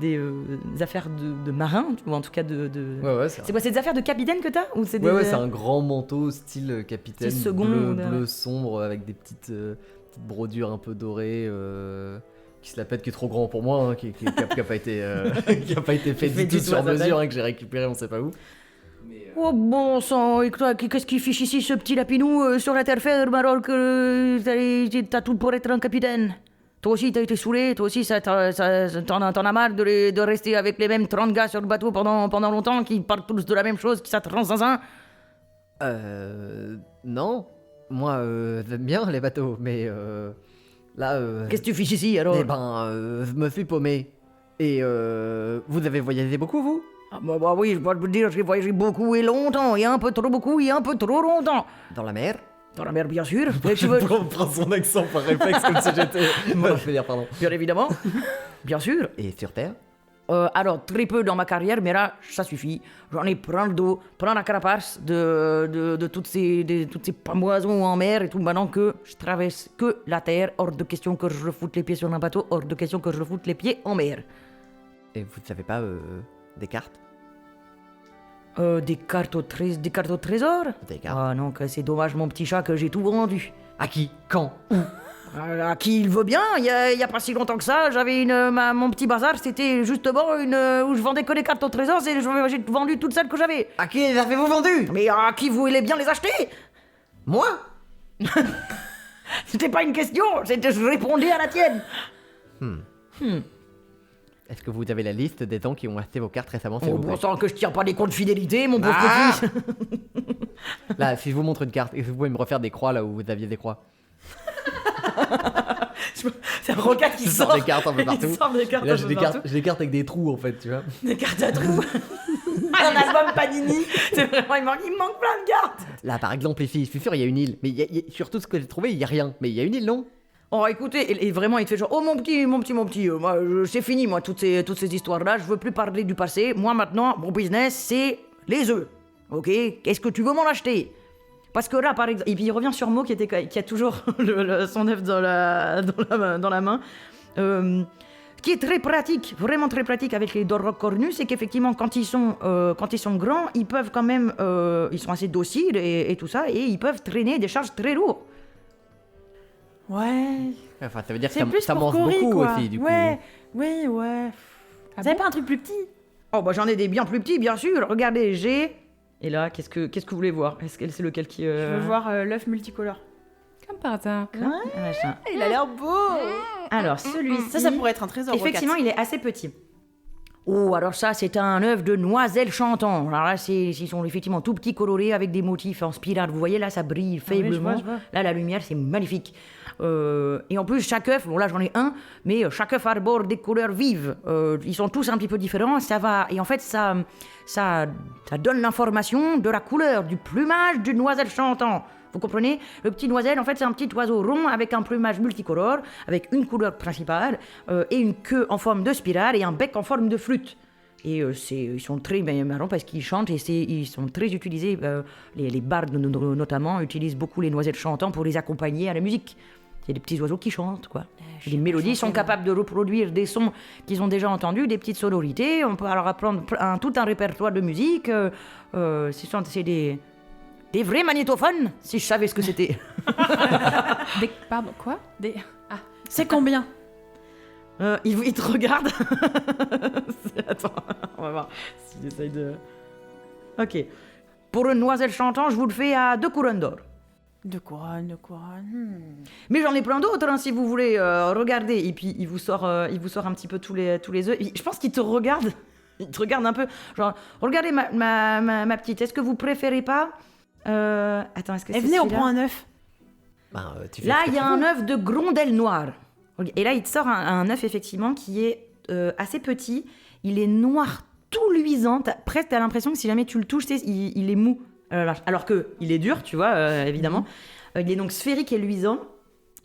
affaires de marin, ou en tout cas de. Ouais, c'est C'est quoi, c'est des affaires de capitaine que t'as ou c'est des... Ouais, c'est un grand manteau style capitaine, Style second, bleu sombre avec des petites brodures un peu dorées, qui se la pète, qui est trop grand pour moi, hein, qui a pas été, qui a pas été fait fait du du tout tout à sur sa mesure, taille. hein, que j'ai récupéré, on sait pas où. Oh bon sang, et toi, qu'est-ce qu'il fiche ici, ce petit lapinou, sur la terre ferme, alors que t'as tout pour être un capitaine? Toi aussi, t'as été saoulé, toi aussi, t'en as marre de rester avec les mêmes 30 gars sur le bateau pendant longtemps, qui parlent tous de la même chose, qui s'attendent dans un... Non. Moi, j'aime bien les bateaux, mais Là, Qu'est-ce que tu fiches ici alors? eh ben, je me suis paumé. Et vous avez voyagé beaucoup, vous? Ah, bah oui, je dois te dire, j'ai voyagé beaucoup et longtemps, et un peu trop beaucoup et un peu trop longtemps. Dans la mer? Dans la mer, bien sûr. Mais tu veux... On prend son accent par réflexe comme si j'étais... je veux dire, pardon. Bien évidemment. Bien sûr. Et sur Terre? Alors, très peu dans ma carrière, mais là, ça suffit. J'en ai plein le dos, plein la carapace de toutes ces pamoisons en mer et tout. Maintenant que je traverse que la terre, hors de question que je refoute les pieds sur un bateau, hors de question que je refoute les pieds en mer. Et vous ne savez pas des cartes? Des cartes au trésor? Des cartes. Ah non, que c'est dommage, mon petit chat, que j'ai tout vendu. À qui? Quand? À qui il veut bien, il y a pas si longtemps que ça, j'avais mon petit bazar, c'était justement où je vendais que des cartes au trésor, et j'ai vendu toutes celles que j'avais. À qui les avez-vous vendues? Mais à qui vous voulez bien les acheter? Moi? C'était pas une question, je répondais à la tienne. Est-ce que vous avez la liste des gens qui ont acheté vos cartes récemment, s'il Oh, vous bon plaît? sang que je tire pas des comptes de fidélité, mon pauvre Ah petit. Là, si je vous montre une carte, est-ce que vous pouvez me refaire des croix là où vous aviez des croix? C'est un requin qui Je sort. sors des cartes un peu partout. Il sort des cartes Et là, un j'ai peu des partout. cartes, j'ai des cartes avec des trous en fait, tu vois. Des cartes à trous. Un album Panini. C'est vraiment, il manque plein de cartes. Là, par exemple, ici, je suis sûr, il y a une île. Mais sur tout ce que j'ai trouvé, il y a rien. Mais il y a une île, non? Oh, écoutez, et vraiment, il te fait genre, oh mon petit, moi, c'est fini, moi, toutes ces histoires-là, je veux plus parler du passé. Moi, maintenant, mon business, c'est les œufs. Ok? Qu'est-ce que tu veux m'en acheter? Parce que là, par exemple, et puis il revient sur Mo qui a toujours son œuf dans la main. Ce qui est très pratique, vraiment très pratique avec les Dorrock cornus, c'est qu'effectivement, quand ils sont grands, ils peuvent quand même, ils sont assez dociles et tout ça, et ils peuvent traîner des charges très lourdes. Ouais. Enfin, ça veut dire que C'est plus ça pour mange Cory, beaucoup quoi. aussi, du coup. Ouais, oui, ouais. Ah Vous avez bon pas un truc plus petit? Oh bah j'en ai des bien plus petits, bien sûr. Regardez, j'ai... Et là, qu'est-ce que vous voulez voir? Est-ce que c'est lequel qui... Je veux voir l'œuf multicolore. Comme par hasard. Machin. Il a l'air beau. Alors, celui-ci... Ça pourrait être un trésor. Effectivement, il est assez petit. Oh, alors ça, c'est un œuf de noiselle chantant. Alors là, ils sont effectivement tout petits, colorés, avec des motifs en spirale. Vous voyez, là, ça brille faiblement. je vois. Là, la lumière, c'est magnifique. Et en plus, chaque œuf, bon là, j'en ai un, mais chaque œuf arbore des couleurs vives. Ils sont tous un petit peu différents. Ça va... Et en fait, ça donne l'information de la couleur, du plumage du noiselle chantant. Vous comprenez? Le petit noiselle, en fait, c'est un petit oiseau rond avec un plumage multicolore, avec une couleur principale, et une queue en forme de spirale et un bec en forme de flûte. Et ils sont très marrants parce qu'ils chantent et ils sont très utilisés. Les bardes, notamment, utilisent beaucoup les noiselles chantants pour les accompagner à la musique. C'est des petits oiseaux qui chantent, quoi. Les mélodies sont capables de reproduire des sons qu'ils ont déjà entendus, des petites sonorités. On peut alors apprendre tout un répertoire de musique. C'est des vrais magnétophones, si je savais ce que c'était. Pardon, quoi? C'est combien? Il te regarde. Attends, on va voir s'il essaye de... Ok. Pour une noiselle chantant, je vous le fais à 2 couronnes d'or. De couronne. Mais j'en ai plein d'autres, hein, si vous voulez. Regardez. Et puis, il vous sort un petit peu tous les œufs. Je pense qu'il te regarde. Il te regarde un peu. Genre, regardez ma petite. Est-ce que vous préférez pas... Attends, est-ce que c'est Venez, on celui-là? prend un œuf. Ben, tu fais Là, ce que il y a tu un veux. œuf de grondelle noire. Et là, il te sort un œuf, effectivement, qui est assez petit. Il est noir, tout luisant. Presque, t'as l'impression que si jamais tu le touches, il est mou. Alors qu'il est dur, tu vois, évidemment. Il est donc sphérique et luisant.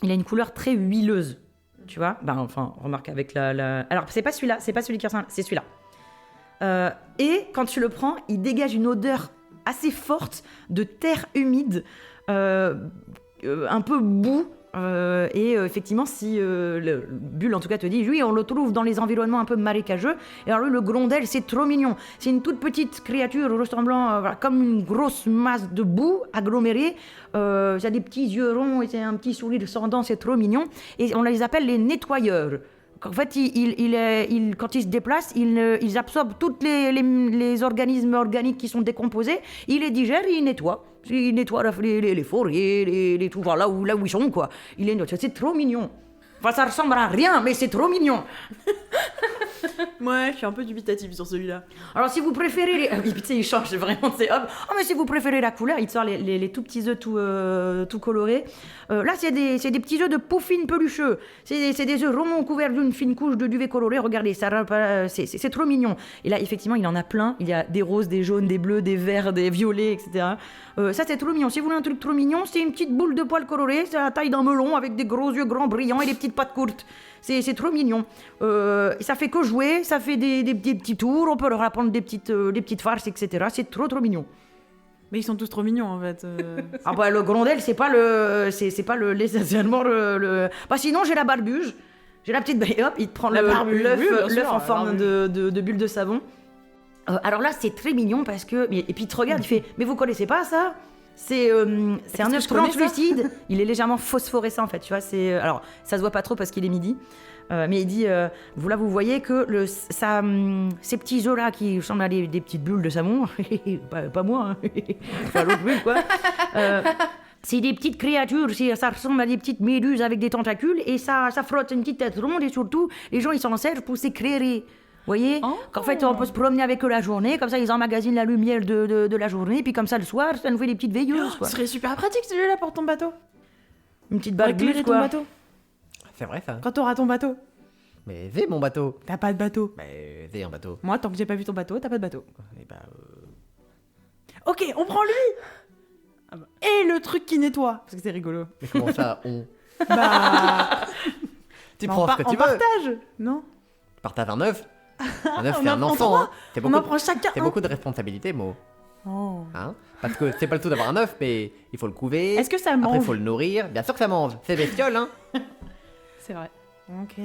Il a une couleur très huileuse, tu vois. Ben, enfin, remarque avec la... Alors, c'est pas celui-là, c'est pas celui qui ressemble, c'est celui-là. Et quand tu le prends, il dégage une odeur assez forte de terre humide, un peu boue. Effectivement, si le Bulle en tout cas te dit, lui, on le trouve dans les environnements un peu marécageux. Et alors lui, le grondel, c'est trop mignon. C'est une toute petite créature ressemblant comme une grosse masse de boue agglomérée. Ça a des petits yeux ronds et c'est un petit sourire sans dents, c'est trop mignon. Et on les appelle les nettoyeurs. En fait, quand ils se déplacent, ils absorbent tous les organismes organiques qui sont décomposés, ils les digèrent et ils nettoient. Ils nettoient les forêts, les tout, là où ils sont, quoi. Ils les nettoient. C'est trop mignon. Enfin, ça ressemble à rien, mais c'est trop mignon. Ouais, je suis un peu dubitative sur celui-là. Alors si vous préférez les... tu sais, il change vraiment, c'est hop. Oh mais si vous préférez la couleur, il te sort les tout petits œufs tout colorés. Là c'est des petits œufs de pouffine pelucheux. C'est des œufs ronds couverts d'une fine couche de duvet coloré. Regardez, c'est trop mignon. Et là effectivement il en a plein. Il y a des roses, des jaunes, des bleus, des verts, des violets, etc. Ça c'est trop mignon. Si vous voulez un truc trop mignon, c'est une petite boule de poils colorés. C'est la taille d'un melon avec des gros yeux grands brillants et des petites pattes courtes. C'est trop mignon. Ça fait que jouer, ça fait des petits tours, on peut leur apprendre des petites farces, etc. C'est trop mignon. Mais ils sont tous trop mignons en fait. Ah bah le grondel, c'est pas essentiellement le... Bah sinon j'ai la barbuge, j'ai la petite... Hop, il te prend La barbuge, oui, bien l'œuf sûr, en la forme barbuge. de bulle de savon. Alors là c'est très mignon parce que... Et puis il te regarde, il fait, mais vous connaissez pas ça ? C'est un que œuf je connais ça translucide, il est légèrement phosphorescent en fait, tu vois, alors ça se voit pas trop parce qu'il est midi, mais il dit, vous voyez que ces petits œufs là qui ressemblent à des petites bulles de savon, pas moi, hein. Enfin l'autre bulle quoi, c'est des petites créatures, ça ressemble à des petites méduses avec des tentacules et ça frotte une petite tête ronde et surtout les gens ils s'en servent pour s'éclairer. Vous voyez, qu'en fait on peut se promener avec eux la journée, comme ça ils emmagasinent la lumière de la journée, puis comme ça le soir ça nous fait des petites veilleuses quoi. Ce serait super pratique celui-là pour ton bateau. Une petite Pour éclairer barbuse ton quoi. bateau. C'est vrai ça. Quand t'auras ton bateau. Mais vais mon bateau. T'as pas de bateau. Mais vais un bateau. Moi, tant que j'ai pas vu ton bateau, t'as pas de bateau. Et bah. Ok, on prend lui. Et le truc qui nettoie. Parce que c'est rigolo. Mais comment ça, on. Bah. Tu prends ce que tu on veux. partage, non? Partage un œuf. Un œuf, On c'est en un prend enfant. trois. Hein. C'est On beaucoup, en prend chacun c'est un. beaucoup de responsabilités, Mo. Oh. Hein, parce que c'est pas le tout d'avoir un œuf, mais il faut le couver. Est-ce que ça Après, il mange? faut le nourrir. Bien sûr que ça mange. C'est bestiole, hein. C'est vrai. Ok.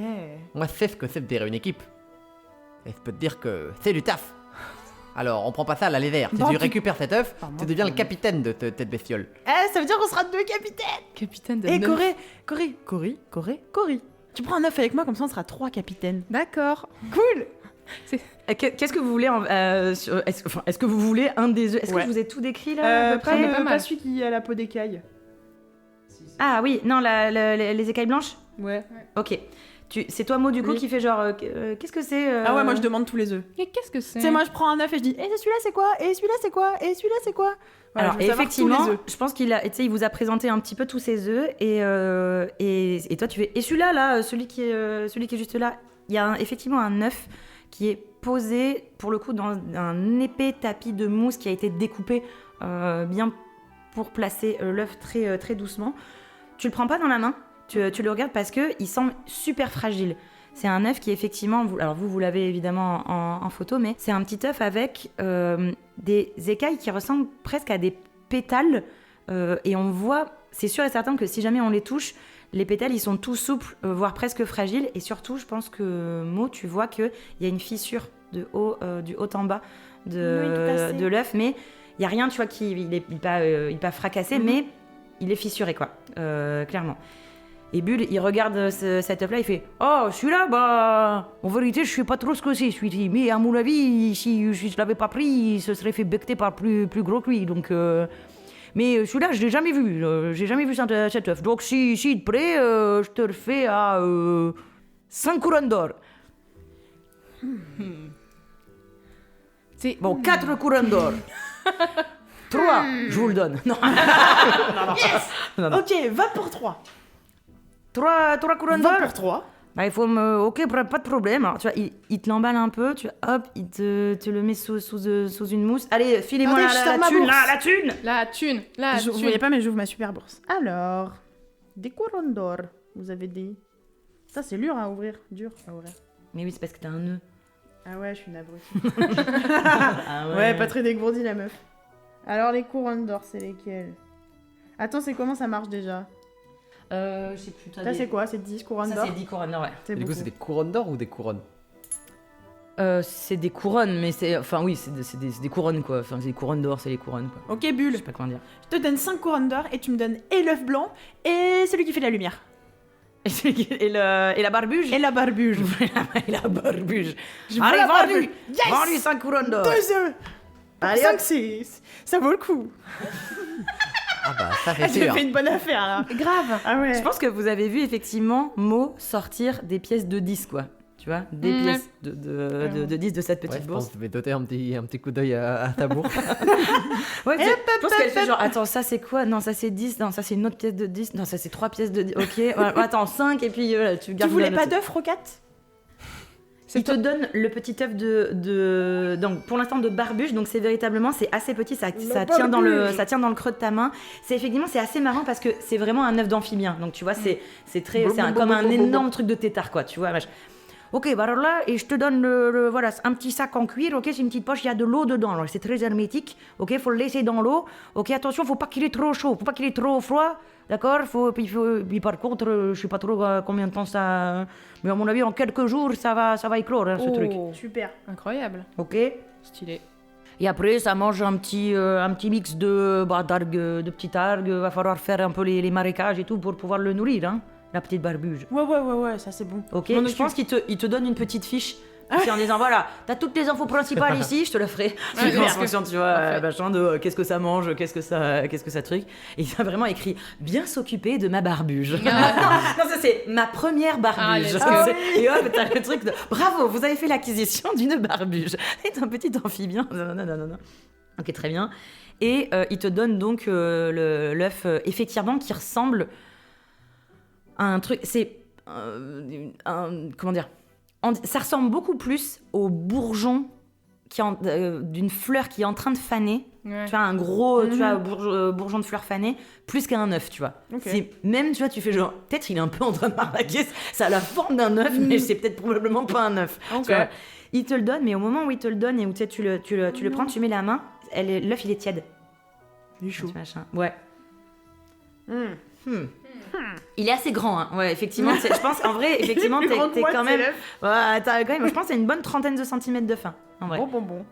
Moi, je sais ce que c'est de gérer une équipe. Et je peux te dire que c'est du taf. Alors, on prend pas ça à la légère. Si Bon, tu tu- récupères cet œuf, Pardon, tu deviens le pardon. capitaine de cette bestiole. Eh, ça veut dire qu'on sera deux capitaines. Capitaine de Et neuf. Corée. Tu prends un œuf avec moi, comme ça on sera trois capitaines. D'accord. Cool. Qu'est-ce que vous voulez est-ce que vous voulez un des œufs? Est-ce Ouais. que je vous ai tout décrit là à peu près on est pas mal. celui qui a la peau d'écaille. Ah oui, non, les écailles blanches. Ouais. Ok. C'est toi, Mo, du coup, Oui. qui fait genre... qu'est-ce que c'est Ah ouais, moi je demande tous les œufs. Et qu'est-ce que c'est? Tu sais, moi je prends un œuf et je dis, et celui-là c'est quoi? Et celui-là c'est quoi? Et celui-là c'est quoi? Voilà, Alors je veux savoir effectivement, tous les œufs. je pense qu'il il vous a présenté un petit peu tous ses œufs et toi tu fais... Et celui-là, là, celui qui est juste là, il y a effectivement un œuf qui est posé, pour le coup, dans un épais tapis de mousse qui a été découpé bien pour placer l'œuf très, très doucement. Tu le prends pas dans la main, tu le regardes parce qu'il semble super fragile. C'est un œuf qui effectivement, alors vous l'avez évidemment en photo, mais c'est un petit œuf avec des écailles qui ressemblent presque à des pétales. Et on voit, c'est sûr et certain que si jamais on les touche, les pétales ils sont tout souples, voire presque fragiles. Et surtout, je pense que Mo, tu vois qu'il y a une fissure du haut en bas Oui, tout cassé. de l'œuf, mais il n'y a rien, tu vois, il n'est pas fracassé, mais il est fissuré, quoi, clairement. Et Bull, il regarde cet œuf-là, il fait « Oh, celui-là, bah, en vérité, je sais pas trop ce que c'est, celui-ci. Mais à mon avis, si je l'avais pas pris, il se serait fait becqueter par plus gros que lui. Donc, mais celui-là, je l'ai jamais vu. J'ai jamais vu cet œuf. Donc, si te plaît, je te le fais à 5 couronnes d'or. C'est... Bon, 4 couronnes d'or. 3, je vous le donne. Non. Non, non. Ok, va pour 3. 3 couronnes Va d'or. pour 3. Bah, il faut me... Ok, pas de problème. Alors, tu vois, il te l'emballe un peu, tu vois, hop, il te le met sous une mousse. Allez, filez-moi Attendez, je sors ma thune, bourse. la thune. La Vous thune. voyez pas, mais j'ouvre ma super bourse. Alors, des couronnes d'or. Vous avez des... Ça, c'est dur à ouvrir. Mais oui, c'est parce que t'as un nœud. Ah ouais, je suis une abrutie. Ah Ouais, pas très dégourdie la meuf. Alors, les couronnes d'or, c'est lesquelles? Attends, c'est comment ça marche déjà? Je sais plus. Ça, c'est quoi? C'est 10 couronnes Ça, d'or? c'est 10 couronnes d'or, ouais. C'est Et du coup, beaucoup. c'est des couronnes d'or ou des couronnes? C'est des couronnes, mais c'est... Enfin, oui, c'est des couronnes, quoi. Enfin, c'est des couronnes d'or, c'est les couronnes, quoi. Ok, Je Bulle. sais pas comment dire. Je te donne 5 couronnes d'or et tu me donnes et l'œuf blanc et celui qui fait de la lumière. Et la barbuge. Et la barbuge. Et la barbuge. Je veux Allez, la vendu. barbuge. Yes. Vendu 5 couronnes d'or. 2 œufs. Allez, 5, hop. 6. Ça vaut le coup. Ah bah, ça Ah, c'est j'ai sûr. fait une bonne affaire là. Grave. Ah ouais. Je pense que vous avez vu effectivement Mo sortir des pièces de 10, quoi. tu vois, des pièces de 10 de cette petite Je bourse. pense que je vais doter un petit coup d'œil à ta bourse. Ouais, je pense qu'elle fait genre, attends, ça c'est quoi? Non, ça c'est 10, non, ça c'est une autre pièce de 10, non, ça c'est 3 pièces de 10, ok, attends, 5, et puis tu Tu gardes voulais le pas truc. d'œuf rocate? Il te donne le petit œuf donc pour l'instant de barbuche, donc c'est véritablement, c'est assez petit, ça tient dans le creux de ta main. C'est effectivement, c'est assez marrant parce que c'est vraiment un œuf d'amphibien, donc tu vois, c'est comme un énorme truc de tétard, quoi, tu vois. Ok, bah alors là, et je te donne voilà, un petit sac en cuir, ok, c'est une petite poche, il y a de l'eau dedans, alors c'est très hermétique, ok, faut le laisser dans l'eau, ok, attention, faut pas qu'il est trop chaud, faut pas qu'il est trop froid, d'accord, puis par contre, je sais pas trop combien de temps ça, mais à mon avis, en quelques jours, ça va éclore, hein, ce truc, Super. Incroyable. ok. Stylé. Et après, ça mange un petit mix d'algues, de petites algues, va falloir faire un peu les marécages et tout pour pouvoir le nourrir, hein, la petite barbuge. Ouais, ça c'est bon. Ok, Je m'en je pense qu'il te donne une petite fiche. En disant voilà, t'as toutes les infos principales ici, je te la ferai. Ouais, En fonction, tu vois, machin de qu'est-ce que ça mange, qu'est-ce que ça truc. Et il a vraiment écrit bien s'occuper de ma barbuge. non, ça c'est ma première barbuge. Et hop, t'as le truc de bravo, vous avez fait l'acquisition d'une barbuge. Et un petit amphibien. Non. Ok, très bien. Et il te donne donc l'œuf, effectivement, qui ressemble à un truc. C'est comment dire? Ça ressemble beaucoup plus au bourgeon d'une fleur qui est en train de faner. Ouais. Tu vois, un gros bourgeon de fleur fanée, plus qu'un œuf, tu vois. Okay. Même, tu vois, tu fais genre, peut-être il est un peu en train de m'arnaquer, ça a la forme d'un œuf, mais c'est peut-être probablement pas un œuf. Okay. Tu vois. Il te le donne, mais au moment où il te le donne et où tu le prends, tu mets la main, l'œuf il est tiède. Il est chaud. Machin. Ouais. Il est assez grand, hein. Ouais, effectivement. Je pense qu'en vrai, effectivement, t'es quand même. Ouais, t'as quand même. Je pense qu'il y a une bonne trentaine de centimètres de fin. En vrai. Bon.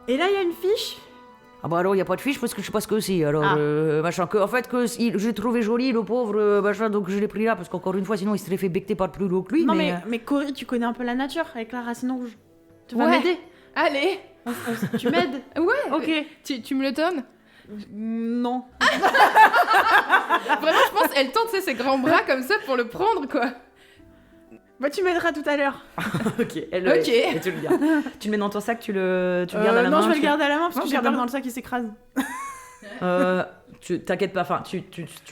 Et là, il y a une fiche. Ah bah alors, il n'y a pas de fiche parce que je sais pas ce que c'est. Alors, machin, en fait, j'ai trouvé joli le pauvre, machin, donc je l'ai pris là parce qu'encore une fois, sinon il serait fait becter par plus gros que lui. Non, mais Cory, tu connais un peu la nature avec la racine rouge. Tu vas Ouais. m'aider? Allez. Tu m'aides? Ouais. Ok. Tu me le donnes? Non. Vraiment, je pense elle tente ses grands bras comme ça pour le prendre, quoi. Bah, tu m'aideras tout à l'heure. Ok. Ok. Et tu le gardes. Tu le mets dans ton sac, tu le gardes à la main. Non, je vais tu- le garder à la main parce Non, que tu j'ai gardes peur à la dans le sac, il s'écrase. T'inquiète pas, enfin, tu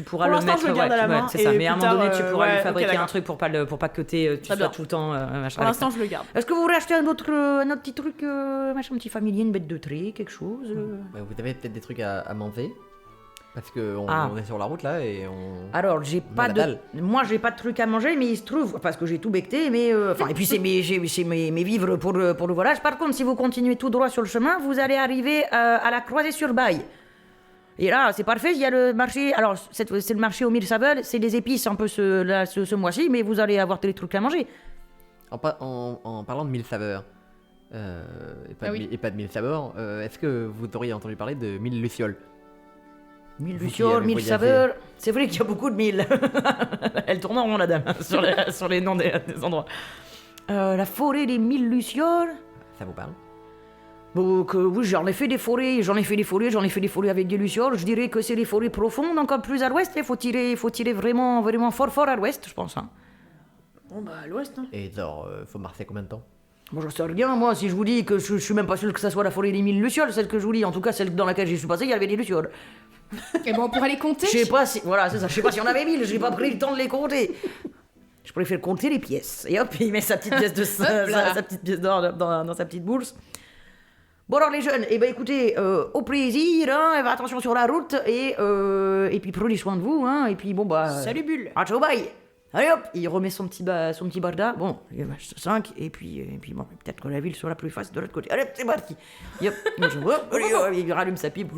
pourras Pour le l'instant, mettre. je le garde à la main, c'est ça. et Mais à un plus moment donné, tard, tu pourras lui ouais, fabriquer ok, un d'accord. truc pour pas que tu Très sois bien. tout le temps machin. Pour avec ça. l'instant, je le garde. Est-ce que vous voulez acheter un autre petit truc, machin, un petit familier, une bête de trait, quelque chose Bah, vous avez peut-être des trucs à m'enlever. Parce qu'on Ah. on est sur la route là et on. Alors, j'ai On a pas la de. dalle. Moi, j'ai pas de truc à manger, mais il se trouve, parce que j'ai tout becté, mais. Enfin, et puis c'est mes vivres pour le voyage. Par contre, si vous continuez tout droit sur le chemin, vous allez arriver à la Croisée-sur-Baille. Et là, c'est parfait, il y a le marché. Alors, c'est le marché aux 1000 saveurs, c'est des épices un peu ce mois-ci, mais vous allez avoir tous les trucs à manger. En parlant de 1000 saveurs, et pas de 1000 saveurs, est-ce que vous auriez entendu parler de 1000 lucioles? 1000 Vous qui lucioles, avez 1000 voyagé. saveurs. C'est vrai qu'il y a beaucoup de 1000. Elle tourne en rond, la dame, sur les noms des endroits. La forêt des 1000 lucioles. Ça vous parle? Bon, oui, j'en ai fait des forêts avec des lucioles. Je dirais que c'est les forêts profondes, encore plus à l'ouest. Il faut tirer vraiment, vraiment fort à l'ouest, je pense. Hein. Bon, bah, à l'ouest, hein. Et genre, faut marcher combien de temps? Bon, j'en sais rien, moi, si je vous dis que je suis même pas sûr que ça soit la forêt des 1000 lucioles, celle que je vous dis. En tout cas, celle dans laquelle j'y suis passé, il y avait des lucioles. Et bon, on pourra les compter. Je sais pas si, voilà, c'est ça, je sais pas si on avait 1000, j'ai pas pris le temps de les compter. Je préfère compter les pièces. Et hop, il met sa petite pièce de sa petite pièce d'or dans sa petite bourse. Bon alors les jeunes, eh ben écoutez, au plaisir, hein, attention sur la route, et puis prenez soin de vous, hein, et puis bon bah... Salut, Bulle. Ah, ciao, bye. Allez hop, il remet son petit barda, bon, il va 5, et puis bon, peut-être que la ville sera plus facile de l'autre côté. Allez, c'est parti. Hop, il rallume sa pipe.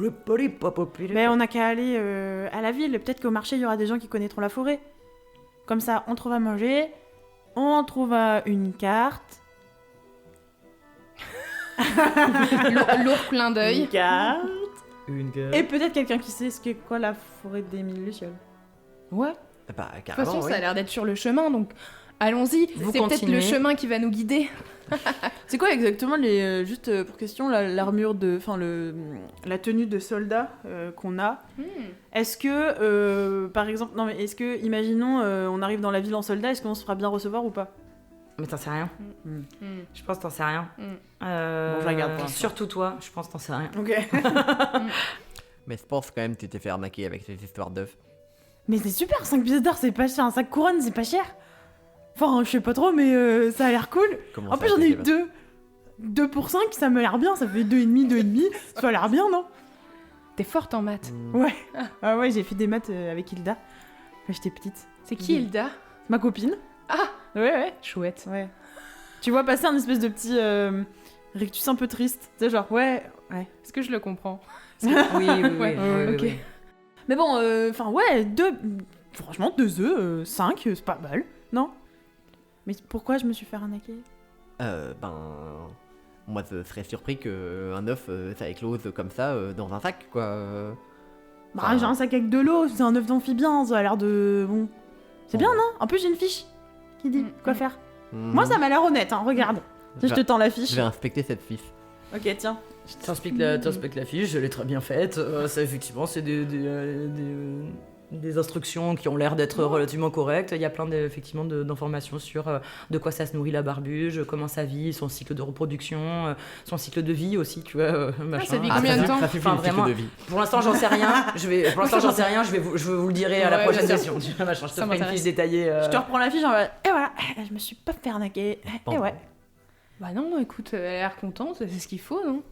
Mais on n'a qu'à aller à la ville. Peut-être qu'au marché, il y aura des gens qui connaîtront la forêt. Comme ça, on trouve à manger, on trouve une carte. Lourd clin d'œil. Une carte. Une gueule. Et peut-être quelqu'un qui sait ce qu'est quoi la forêt des 1000 lucioles. Ouais. Bah, De toute carrément, façon, oui. ça a l'air d'être sur le chemin, donc allons-y. Vous C'est peut-être continuez. le chemin qui va nous guider. C'est quoi exactement les juste pour question l'armure de la tenue de soldat qu'on a. Est-ce que par exemple est-ce que imaginons on arrive dans la ville en soldat, est-ce qu'on se fera bien recevoir ou pas? Mais t'en sais rien. Je pense que t'en sais rien. Bon, je la garde pour l'instant. Surtout toi, je pense que t'en sais rien. Ok. Mais je pense quand même que tu t'es fait arnaquer avec cette histoire d'œuf. Mais c'est super, 5 pièces d'or, c'est pas cher. Un sac couronne, c'est pas cher. Enfin, je sais pas trop, mais ça a l'air cool. Comment En ça, plus, j'en ai eu t'es- 2. 2 pour 5, ça me l'air bien. Ça fait 2,5, 2,5. Ça a l'air bien, non? T'es forte en maths. Ouais. Ah ouais, j'ai fait des maths avec Hilda quand j'étais petite. C'est qui Hilda? Ma copine. Ah Ouais. Chouette. Ouais. Tu vois passer un espèce de petit rictus un peu triste. Tu sais, genre, ouais. Est-ce que je le comprends? Oui, Ouais, ok. oui. Mais bon, enfin, ouais, franchement, 2 œufs, 5, c'est pas mal, non? Mais pourquoi je me suis fait arnaquer? Moi, je serais surpris qu'un œuf, ça éclose comme ça dans un sac, quoi. Bah, Enfin, j'ai un sac avec de l'eau, c'est un œuf d'amphibien, ça a l'air de. Bon. C'est bien, non? En plus, j'ai une fiche qui dit quoi faire. Moi, ça m'a l'air honnête, hein, regarde. Si je te tends la fiche. Je vais inspecter cette fiche. Ok, tiens. T'inspectes la fiche, je l'ai très bien faite. Ça, effectivement, c'est des instructions qui ont l'air d'être relativement correctes. Il y a plein effectivement d'informations sur de quoi ça se nourrit la barbuge, comment ça vit, son cycle de reproduction, son cycle de vie aussi, tu vois. Machin. ça vit combien de temps Ça suffit, Enfin, le cycle vraiment, de vie. Pour l'instant, j'en sais rien. Je vous le dirai à la Ouais, prochaine bien session. Machin, je te Ça ferai une m'intéresse. fiche détaillée. Je te reprends la fiche, en mode, et voilà, je me suis pas fait arnaquer. Et ouais. Bah non, écoute, elle a l'air contente, c'est ce qu'il faut, non?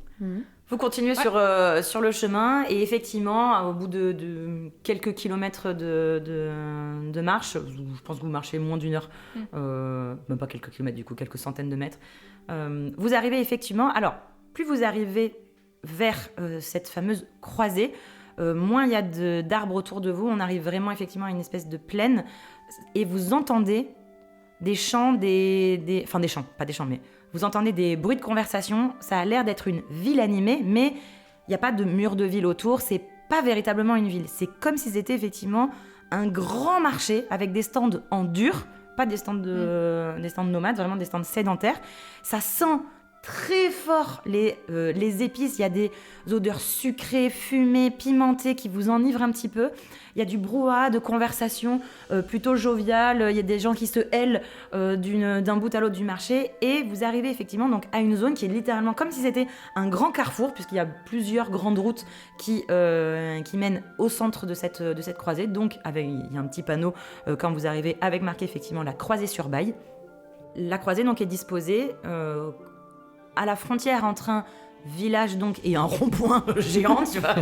Vous continuez sur le chemin et effectivement, au bout de quelques kilomètres de marche, je pense que vous marchez moins d'1 heure, même pas quelques kilomètres du coup, quelques centaines de mètres, vous arrivez effectivement, alors plus vous arrivez vers cette fameuse croisée, moins il y a d'arbres autour de vous, on arrive vraiment effectivement à une espèce de plaine et vous entendez des chants, enfin des chants, pas des chants mais... Vous entendez des bruits de conversation, ça a l'air d'être une ville animée, mais il n'y a pas de mur de ville autour, c'est pas véritablement une ville. C'est comme si c'était effectivement un grand marché avec des stands en dur, pas des stands nomades, vraiment des stands sédentaires. Ça sent très fort les épices, il y a des odeurs sucrées, fumées, pimentées qui vous enivrent un petit peu. Il y a du brouhaha de conversation plutôt jovial, il y a des gens qui se hèlent d'un bout à l'autre du marché et vous arrivez effectivement donc à une zone qui est littéralement comme si c'était un grand carrefour puisqu'il y a plusieurs grandes routes qui mènent au centre de cette croisée. Donc il y a un petit panneau quand vous arrivez avec marqué effectivement la croisée sur Baille. La croisée donc est disposée à la frontière entre un village donc et un rond-point géant, tu vois,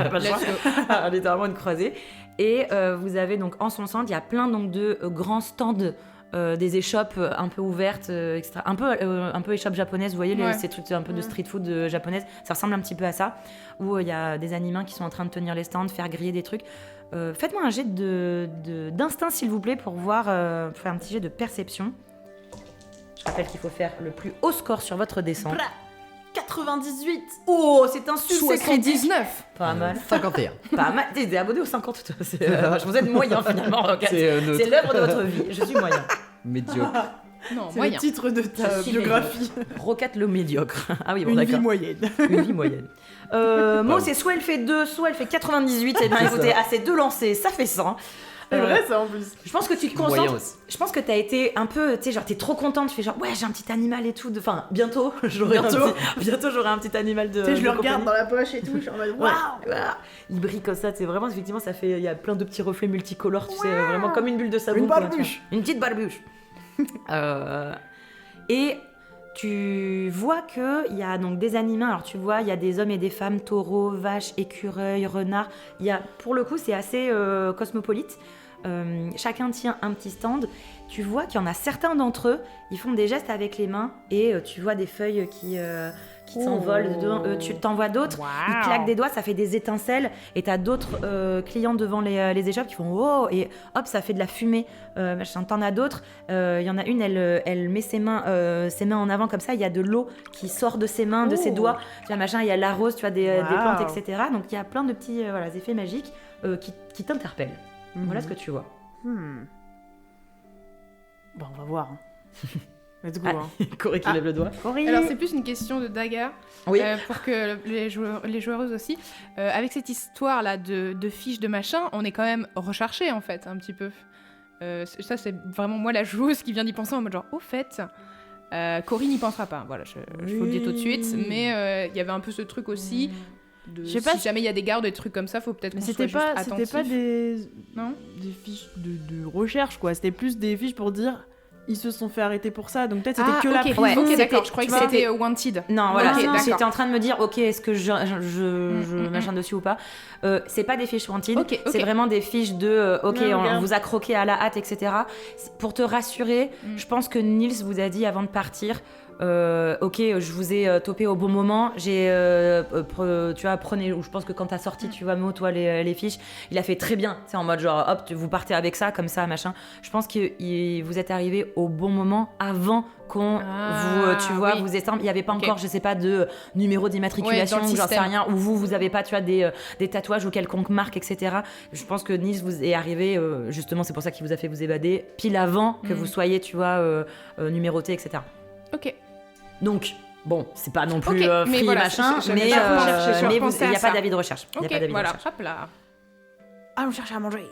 littéralement une croisée. Et vous avez donc en son centre, il y a plein donc de grands stands, des échoppes un peu ouvertes, etc. Un peu échoppes japonaises, vous voyez, ces trucs un peu de street food japonaise, ça ressemble un petit peu à ça, où il y a des animaux qui sont en train de tenir les stands, faire griller des trucs. Faites-moi un jet d'instinct s'il vous plaît pour faire un petit jet de perception. Je rappelle qu'il faut faire le plus haut score sur votre descente. 98. Oh, c'est un succès critique. 79. Pas mal. 51. Pas mal. T'es abonné au 50, toi. Vous êtes moyen finalement. Rocket. C'est C'est l'œuvre de votre vie. Je suis moyen. médiocre. Non, C'est moyen. le titre de ta Je suis biographie. Rocket le médiocre. Ah oui, bon, Une vie d'accord. moyenne. Une vie moyenne. Moi, c'est soit elle fait 2, soit elle fait 98. Et bien, écoutez, à ces deux lancers, ça fait 100. C'est vrai ça en plus. Je pense que tu te Moyen concentres. aussi. Je pense que t'as été un peu, tu sais, genre t'es trop contente, tu fais genre ouais j'ai un petit animal et tout. Enfin bientôt j'aurai un petit animal de. Tu sais, je de le regarde compagnie. dans la poche et tout, je suis en mode Ouais, waouh. voilà. Il brille comme ça, c'est vraiment effectivement ça fait, il y a plein de petits reflets multicolores, tu sais, vraiment comme une bulle de savon. Une quoi, barbuche. tu vois. Une petite barbuche. Et tu vois que il y a donc des animaux. Alors tu vois, il y a des hommes et des femmes, taureaux, vaches, écureuils, renards. Il y a, pour le coup, c'est assez cosmopolite. Chacun tient un petit stand. Tu vois qu'il y en a certains d'entre eux, ils font des gestes avec les mains et tu vois des feuilles qui s'envolent dedans. Tu t'en vois d'autres, ils claquent des doigts, ça fait des étincelles et t'as d'autres clients devant les échoppes qui font oh et hop ça fait de la fumée. T'en as d'autres, il y en a une, elle met ses mains en avant comme ça, il y a de l'eau qui sort de ses mains, de ses doigts. Tu vois machin, il y a la rose, tu vois des plantes etc. Donc il y a plein de petits effets magiques qui t'interpellent. Voilà ce que tu vois. Bon, on va voir. Let's go. Ah, Hein. Corée qui lève le doigt. Alors c'est plus une question de Daga, Oui. pour que les joueuses aussi. Avec cette histoire là de fiches de machin, on est quand même recherché en fait un petit peu. Ça c'est vraiment moi la joueuse qui vient d'y penser en mode genre au fait, Cory n'y pensera pas, voilà, je vous le dis tout de suite. Mais il y avait un peu ce truc aussi. Je sais pas si jamais il y a des gardes, des trucs comme ça, faut peut-être qu'on soit juste attentif. C'était pas des fiches de recherche, quoi. C'était plus des fiches pour dire ils se sont fait arrêter pour ça, donc peut-être c'était que la prison. Ok, d'accord, je croyais que c'était wanted. Non, voilà, Ok, d'accord. j'étais en train de me dire, ok, est-ce que je machin dessus ou pas. C'est pas des fiches wanted, c'est vraiment des fiches de, on vous a croqué à la hâte, etc. Pour te rassurer, je pense que Nils vous a dit avant de partir, je vous ai topé au bon moment, tu vois, prenez, ou je pense que quand t'as sorti, tu vois, Mo, toi, les fiches, il a fait très bien, c'est en mode genre, hop, vous partez avec ça, comme ça, machin. Je pense que vous êtes arrivé au bon moment avant qu'on vous estimpe. Il n'y avait pas encore, je sais pas, de numéro d'immatriculation, ou j'en sais rien, ou vous avez pas, tu vois, des tatouages ou quelconque marque, etc. Je pense que Nils vous est arrivé, justement, c'est pour ça qu'il vous a fait vous évader, pile avant que vous soyez, tu vois, numéroté, etc. Ok. Donc, bon, c'est pas non plus mais free voilà, machin, mais il n'y a pas d'avis de recherche. Ok, voilà, hop là. Allons chercher à manger.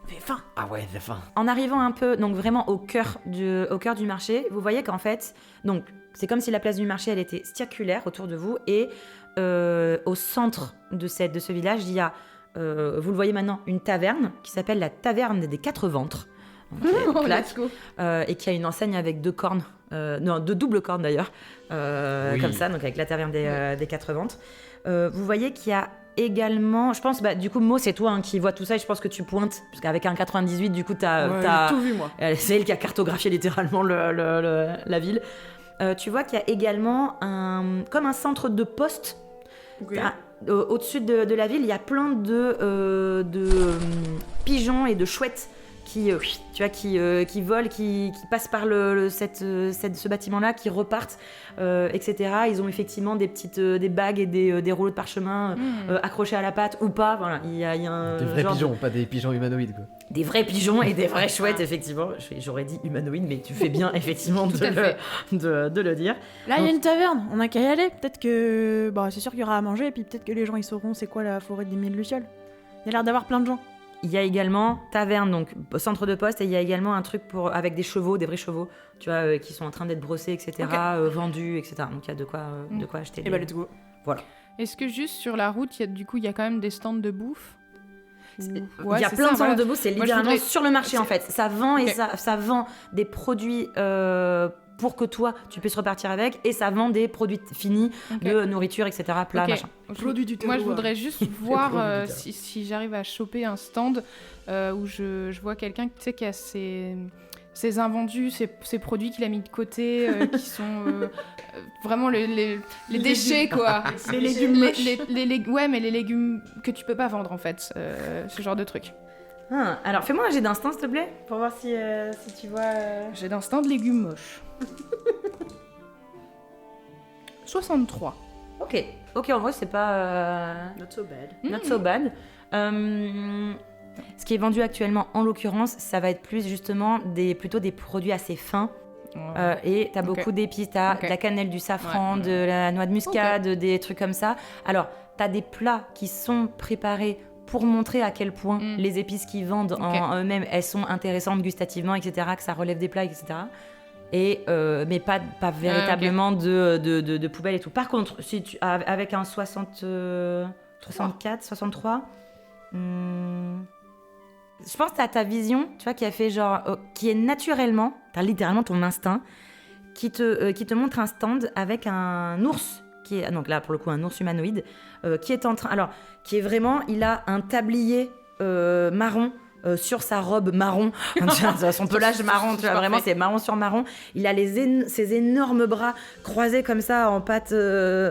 On fait faim. Ah ouais, j'ai faim. En arrivant un peu, donc vraiment au cœur du marché, vous voyez qu'en fait, donc c'est comme si la place du marché, elle était circulaire autour de vous, et au centre de ce village, il y a, vous le voyez maintenant, une taverne qui s'appelle la Taverne des Quatre Ventres. Et qui a une enseigne avec deux doubles cornes d'ailleurs, comme ça, donc avec la Taverne des Quatre Ventres. Vous voyez qu'il y a également, je pense, du coup, Mo, c'est toi qui vois tout ça, et je pense que tu pointes, parce qu'avec un 98, du coup, t'as tout vu, moi. C'est elle qui a cartographié littéralement la ville. Tu vois qu'il y a également comme un centre de poste. Okay. Au-dessus de la ville, il y a plein de pigeons et de chouettes qui volent, qui passent par ce bâtiment-là, qui repartent, etc. Ils ont effectivement des bagues et des rouleaux de parchemin accrochés à la patte ou pas. Voilà, il y a un des vrais pigeons, pas des pigeons humanoïdes, quoi. Des vrais pigeons et des vraies chouettes, effectivement. J'aurais dit humanoïdes, mais tu fais bien, effectivement, de le dire. Là, il y a une taverne, on a qu'à y aller. Peut-être que... c'est sûr qu'il y aura à manger, et puis peut-être que les gens, ils sauront c'est quoi la forêt des mille lucioles. Il y a l'air d'avoir plein de gens. Il y a également taverne, donc centre de poste, et il y a également un truc avec des chevaux, des vrais chevaux, tu vois, qui sont en train d'être brossés, etc., vendus, etc. Donc il y a de quoi acheter. Et let's go. Voilà. Est-ce que juste sur la route, il y a quand même des stands de bouffe? Il y a plein de stands de bouffe, c'est littéralement sur le marché en fait. Ça vend et ça vend des produits pour que toi tu puisses repartir avec, et ça vend des produits finis de nourriture, etc., plats, machin. Produits du terroir. Moi je voudrais juste voir si j'arrive à choper un stand où je vois quelqu'un qui a ses invendus, ses produits qu'il a mis de côté, qui sont vraiment les déchets, quoi. Les légumes moches. Ouais, mais les légumes que tu peux pas vendre, en fait, ce genre de truc. Alors fais-moi un jet d'instinct, s'il te plaît, pour voir si tu vois... J'ai d'instinct de légumes moches. 63. Ok, en vrai, c'est pas... Not so bad. Not so bad. Ce qui est vendu actuellement, en l'occurrence, ça va être plus justement plutôt des produits assez fins. Et t'as beaucoup d'épices, t'as de la cannelle, du safran, de la noix de muscade, des trucs comme ça. Alors, t'as des plats qui sont préparés pour montrer à quel point les épices qu'ils vendent en eux-mêmes, elles sont intéressantes gustativement, etc., que ça relève des plats, etc. Mais pas véritablement de poubelle et tout. Par contre, si avec un 64, 63... je pense que t'as ta vision, tu vois, qui a fait genre... qui est naturellement, t'as littéralement ton instinct, qui te montre un stand avec un ours, qui est, donc là, pour le coup, un ours humanoïde, qui est en train... Alors, qui est vraiment... Il a un tablier marron sur sa robe marron, son pelage marron, tu vois, vraiment, c'est marron sur marron. Il a ses énormes bras croisés comme ça, en pattes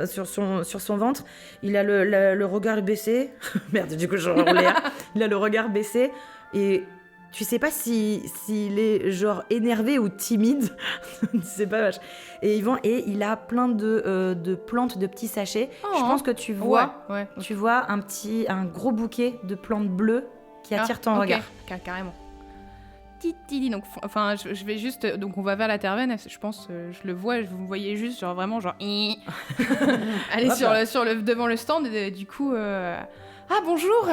sur son ventre. Il a le regard baissé. Merde, du coup, je roulais. Il a le regard baissé. Et tu sais pas s'il est genre énervé ou timide. C'est pas vache. Et il a plein de plantes, de petits sachets. Je pense que tu vois, tu vois un gros bouquet de plantes bleues qui attire ton regard. Carrément. Titi, donc, enfin, je vais juste, donc on va vers la taverne. Je pense, je le vois, vous me voyez juste, genre vraiment, genre, allez devant le stand. Et du coup, bonjour.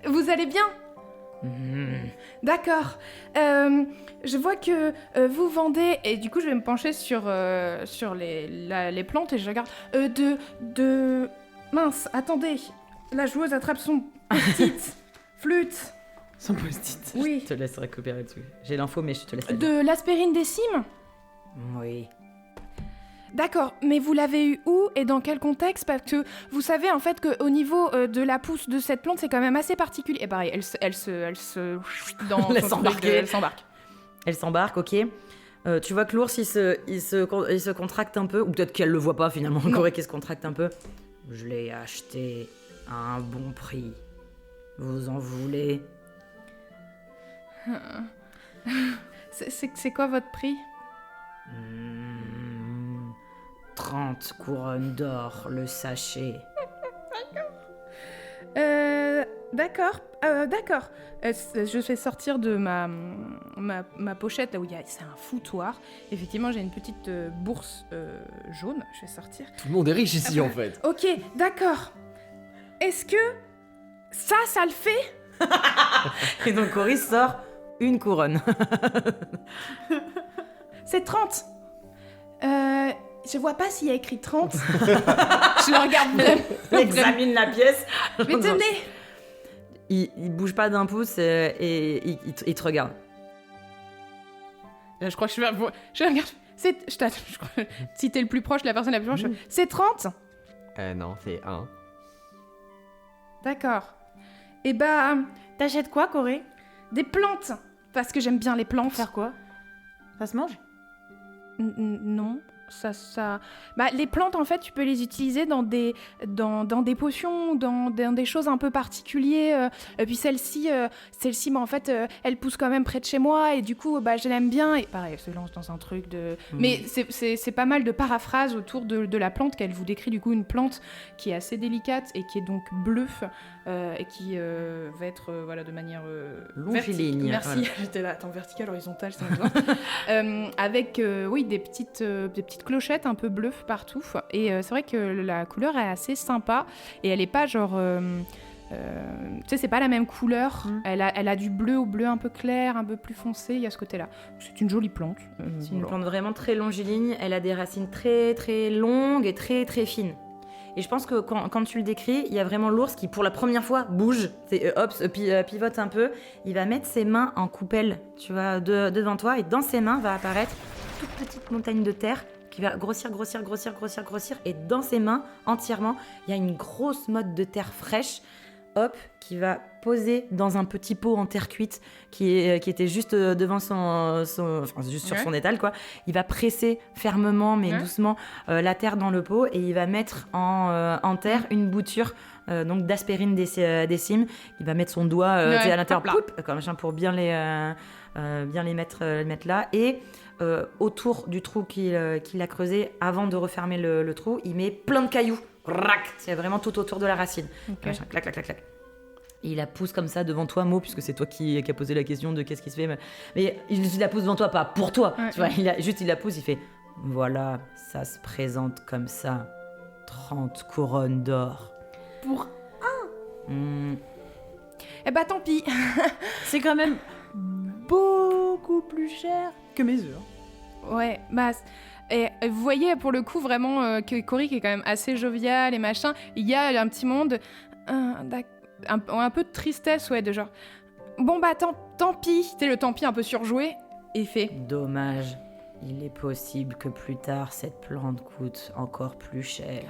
Vous allez bien? D'accord. Je vois que vous vendez... Et du coup, je vais me pencher sur les plantes et je regarde... Mince, attendez. La joueuse attrape son post-it. Flûte. Son post-it. Oui. Je te laisse récupérer dessus. J'ai l'info, mais je te laisse. De l'aspirine des cimes. Oui. D'accord, mais vous l'avez eu où et dans quel contexte? Parce que vous savez en fait qu'au niveau de la pousse de cette plante, c'est quand même assez particulier. Et pareil, elle se dans Laisse son truc embarquer. elle s'embarque. Elle s'embarque, ok. Tu vois que l'ours, il se contracte un peu, ou peut-être qu'elle le voit pas finalement, Non. Corée qui se contracte un peu. Je l'ai acheté à un bon prix. Vous en voulez? C'est quoi votre prix? 30 couronnes d'or le sachet. D'accord. Je fais sortir de ma pochette là où c'est un foutoir. Effectivement, j'ai une petite bourse jaune. Je vais sortir. Tout le monde est riche ici en fait. Ok, d'accord. Est-ce que ça le fait? Et donc Corée sort une couronne. C'est 30. Je vois pas s'il y a écrit 30. Je le regarde vraiment. Il examine la pièce. Mais tenez. Il bouge pas d'un pouce et il te regarde. Je crois que je regarde. Je crois, si t'es le plus proche, la personne la plus proche, c'est 30. Non, c'est 1. D'accord. Et bah, T'achètes quoi, Corée? des plantes. Parce que j'aime bien les plantes. Faire quoi? Ça se mange? Non. Ça... Bah, les plantes, en fait, tu peux les utiliser dans des potions, dans des choses un peu particulières. Et puis celle-ci, bah, en fait, elle pousse quand même près de chez moi. Et du coup, bah, je l'aime bien. Et pareil, elle se lance dans un truc de... Mais c'est pas mal de paraphrases autour de la plante, qu'elle vous décrit du coup une plante qui est assez délicate et qui est donc bleue. Et qui va être voilà, de manière Longiligne, Merci, voilà. j'étais là, attends, verticale, horizontale, c'est besoin. Avec oui, des petites clochettes un peu bleues partout. Et c'est vrai que la couleur est assez sympa. Et elle est pas genre... tu sais, c'est pas la même couleur. Elle a du bleu au bleu un peu clair, un peu plus foncé. Il y a ce côté-là. C'est une jolie plante. C'est une plante vraiment très longiligne. Elle a des racines très très longues et très très fines. Et je pense que quand tu le décris, il y a vraiment l'ours qui, pour la première fois, bouge, pivote un peu. Il va mettre ses mains en coupelle, tu vois, devant toi. Et dans ses mains va apparaître une toute petite montagne de terre qui va grossir. Et dans ses mains, entièrement, il y a une grosse motte de terre fraîche, qui va poser dans un petit pot en terre cuite qui était juste devant juste sur son étal, quoi. Il va presser fermement mais doucement la terre dans le pot et il va mettre en terre une bouture donc d'aspirine des cimes. Il va mettre son doigt à l'intérieur comme machin, pour bien les mettre là, et autour du trou qu'il a creusé, avant de refermer le trou, il met plein de cailloux. C'est vraiment tout autour de la racine. Ok. Machin, clac. Et il la pousse comme ça devant toi, Mo, puisque c'est toi qui a posé la question de qu'est-ce qui se fait. Mais il la pousse devant toi, pas pour toi. Ouais. Tu vois, il la pousse, il fait voilà, ça se présente comme ça. 30 couronnes d'or. Pour... Eh bah, tant pis. C'est quand même beaucoup plus cher que mes œufs. Ouais, bah... Et vous voyez, pour le coup, vraiment, que Cory, qui est quand même assez jovial et machin, il y a un petit monde... un peu de tristesse, ouais, de genre... Bon, bah, tant pis. Tu sais, le tant pis un peu surjoué. Et il fait... Dommage. Il est possible que plus tard, cette plante coûte encore plus cher.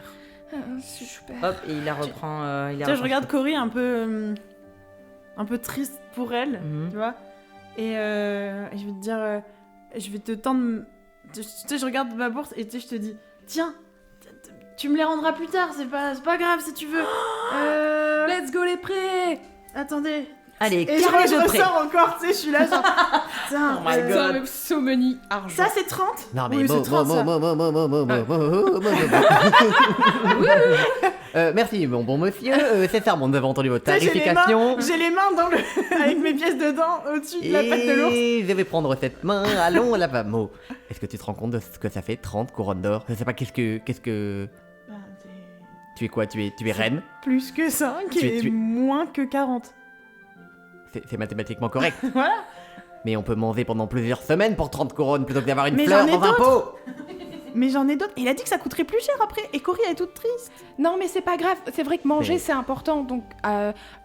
Super. Hop, et il la reprend. Tu sais, je regarde Cory un peu triste pour elle, tu vois. Et je vais te dire, je vais te tendre... Tu sais, je regarde ma bourse et tu sais, je te dis, tiens, tu me les rendras plus tard, c'est pas grave si tu veux. Let's go les prêts. Attendez. Allez, Et carré je de près. ressors encore, tu sais, je suis là genre, putain. Oh my God. So many argent. Ça c'est 30. Non mais Oui, c'est 30 ça. Merci mon bon monsieur, c'est ça, bon, nous avons entendu votre Tu sais, tarification. j'ai les mains dans avec mes pièces dedans, au-dessus de la tête de l'ours. Et je vais prendre cette main, allons là-bas. Mo, est-ce que tu te rends compte de ce que ça fait, 30 couronnes d'or? Je sais pas, qu'est-ce que... Bah, Tu es quoi? Tu es reine? plus que 5 Tu es- et tu es- moins que 40. c'est mathématiquement correct. Voilà. Mais on peut manger pendant plusieurs semaines pour 30 couronnes plutôt que d'avoir une Mais fleur j'en ai dans un pot. Mais j'en ai d'autres. Il a dit que ça coûterait plus cher après. Et Cory, elle est toute triste. Non, mais c'est pas grave. C'est vrai que manger, Mais- c'est important. Donc,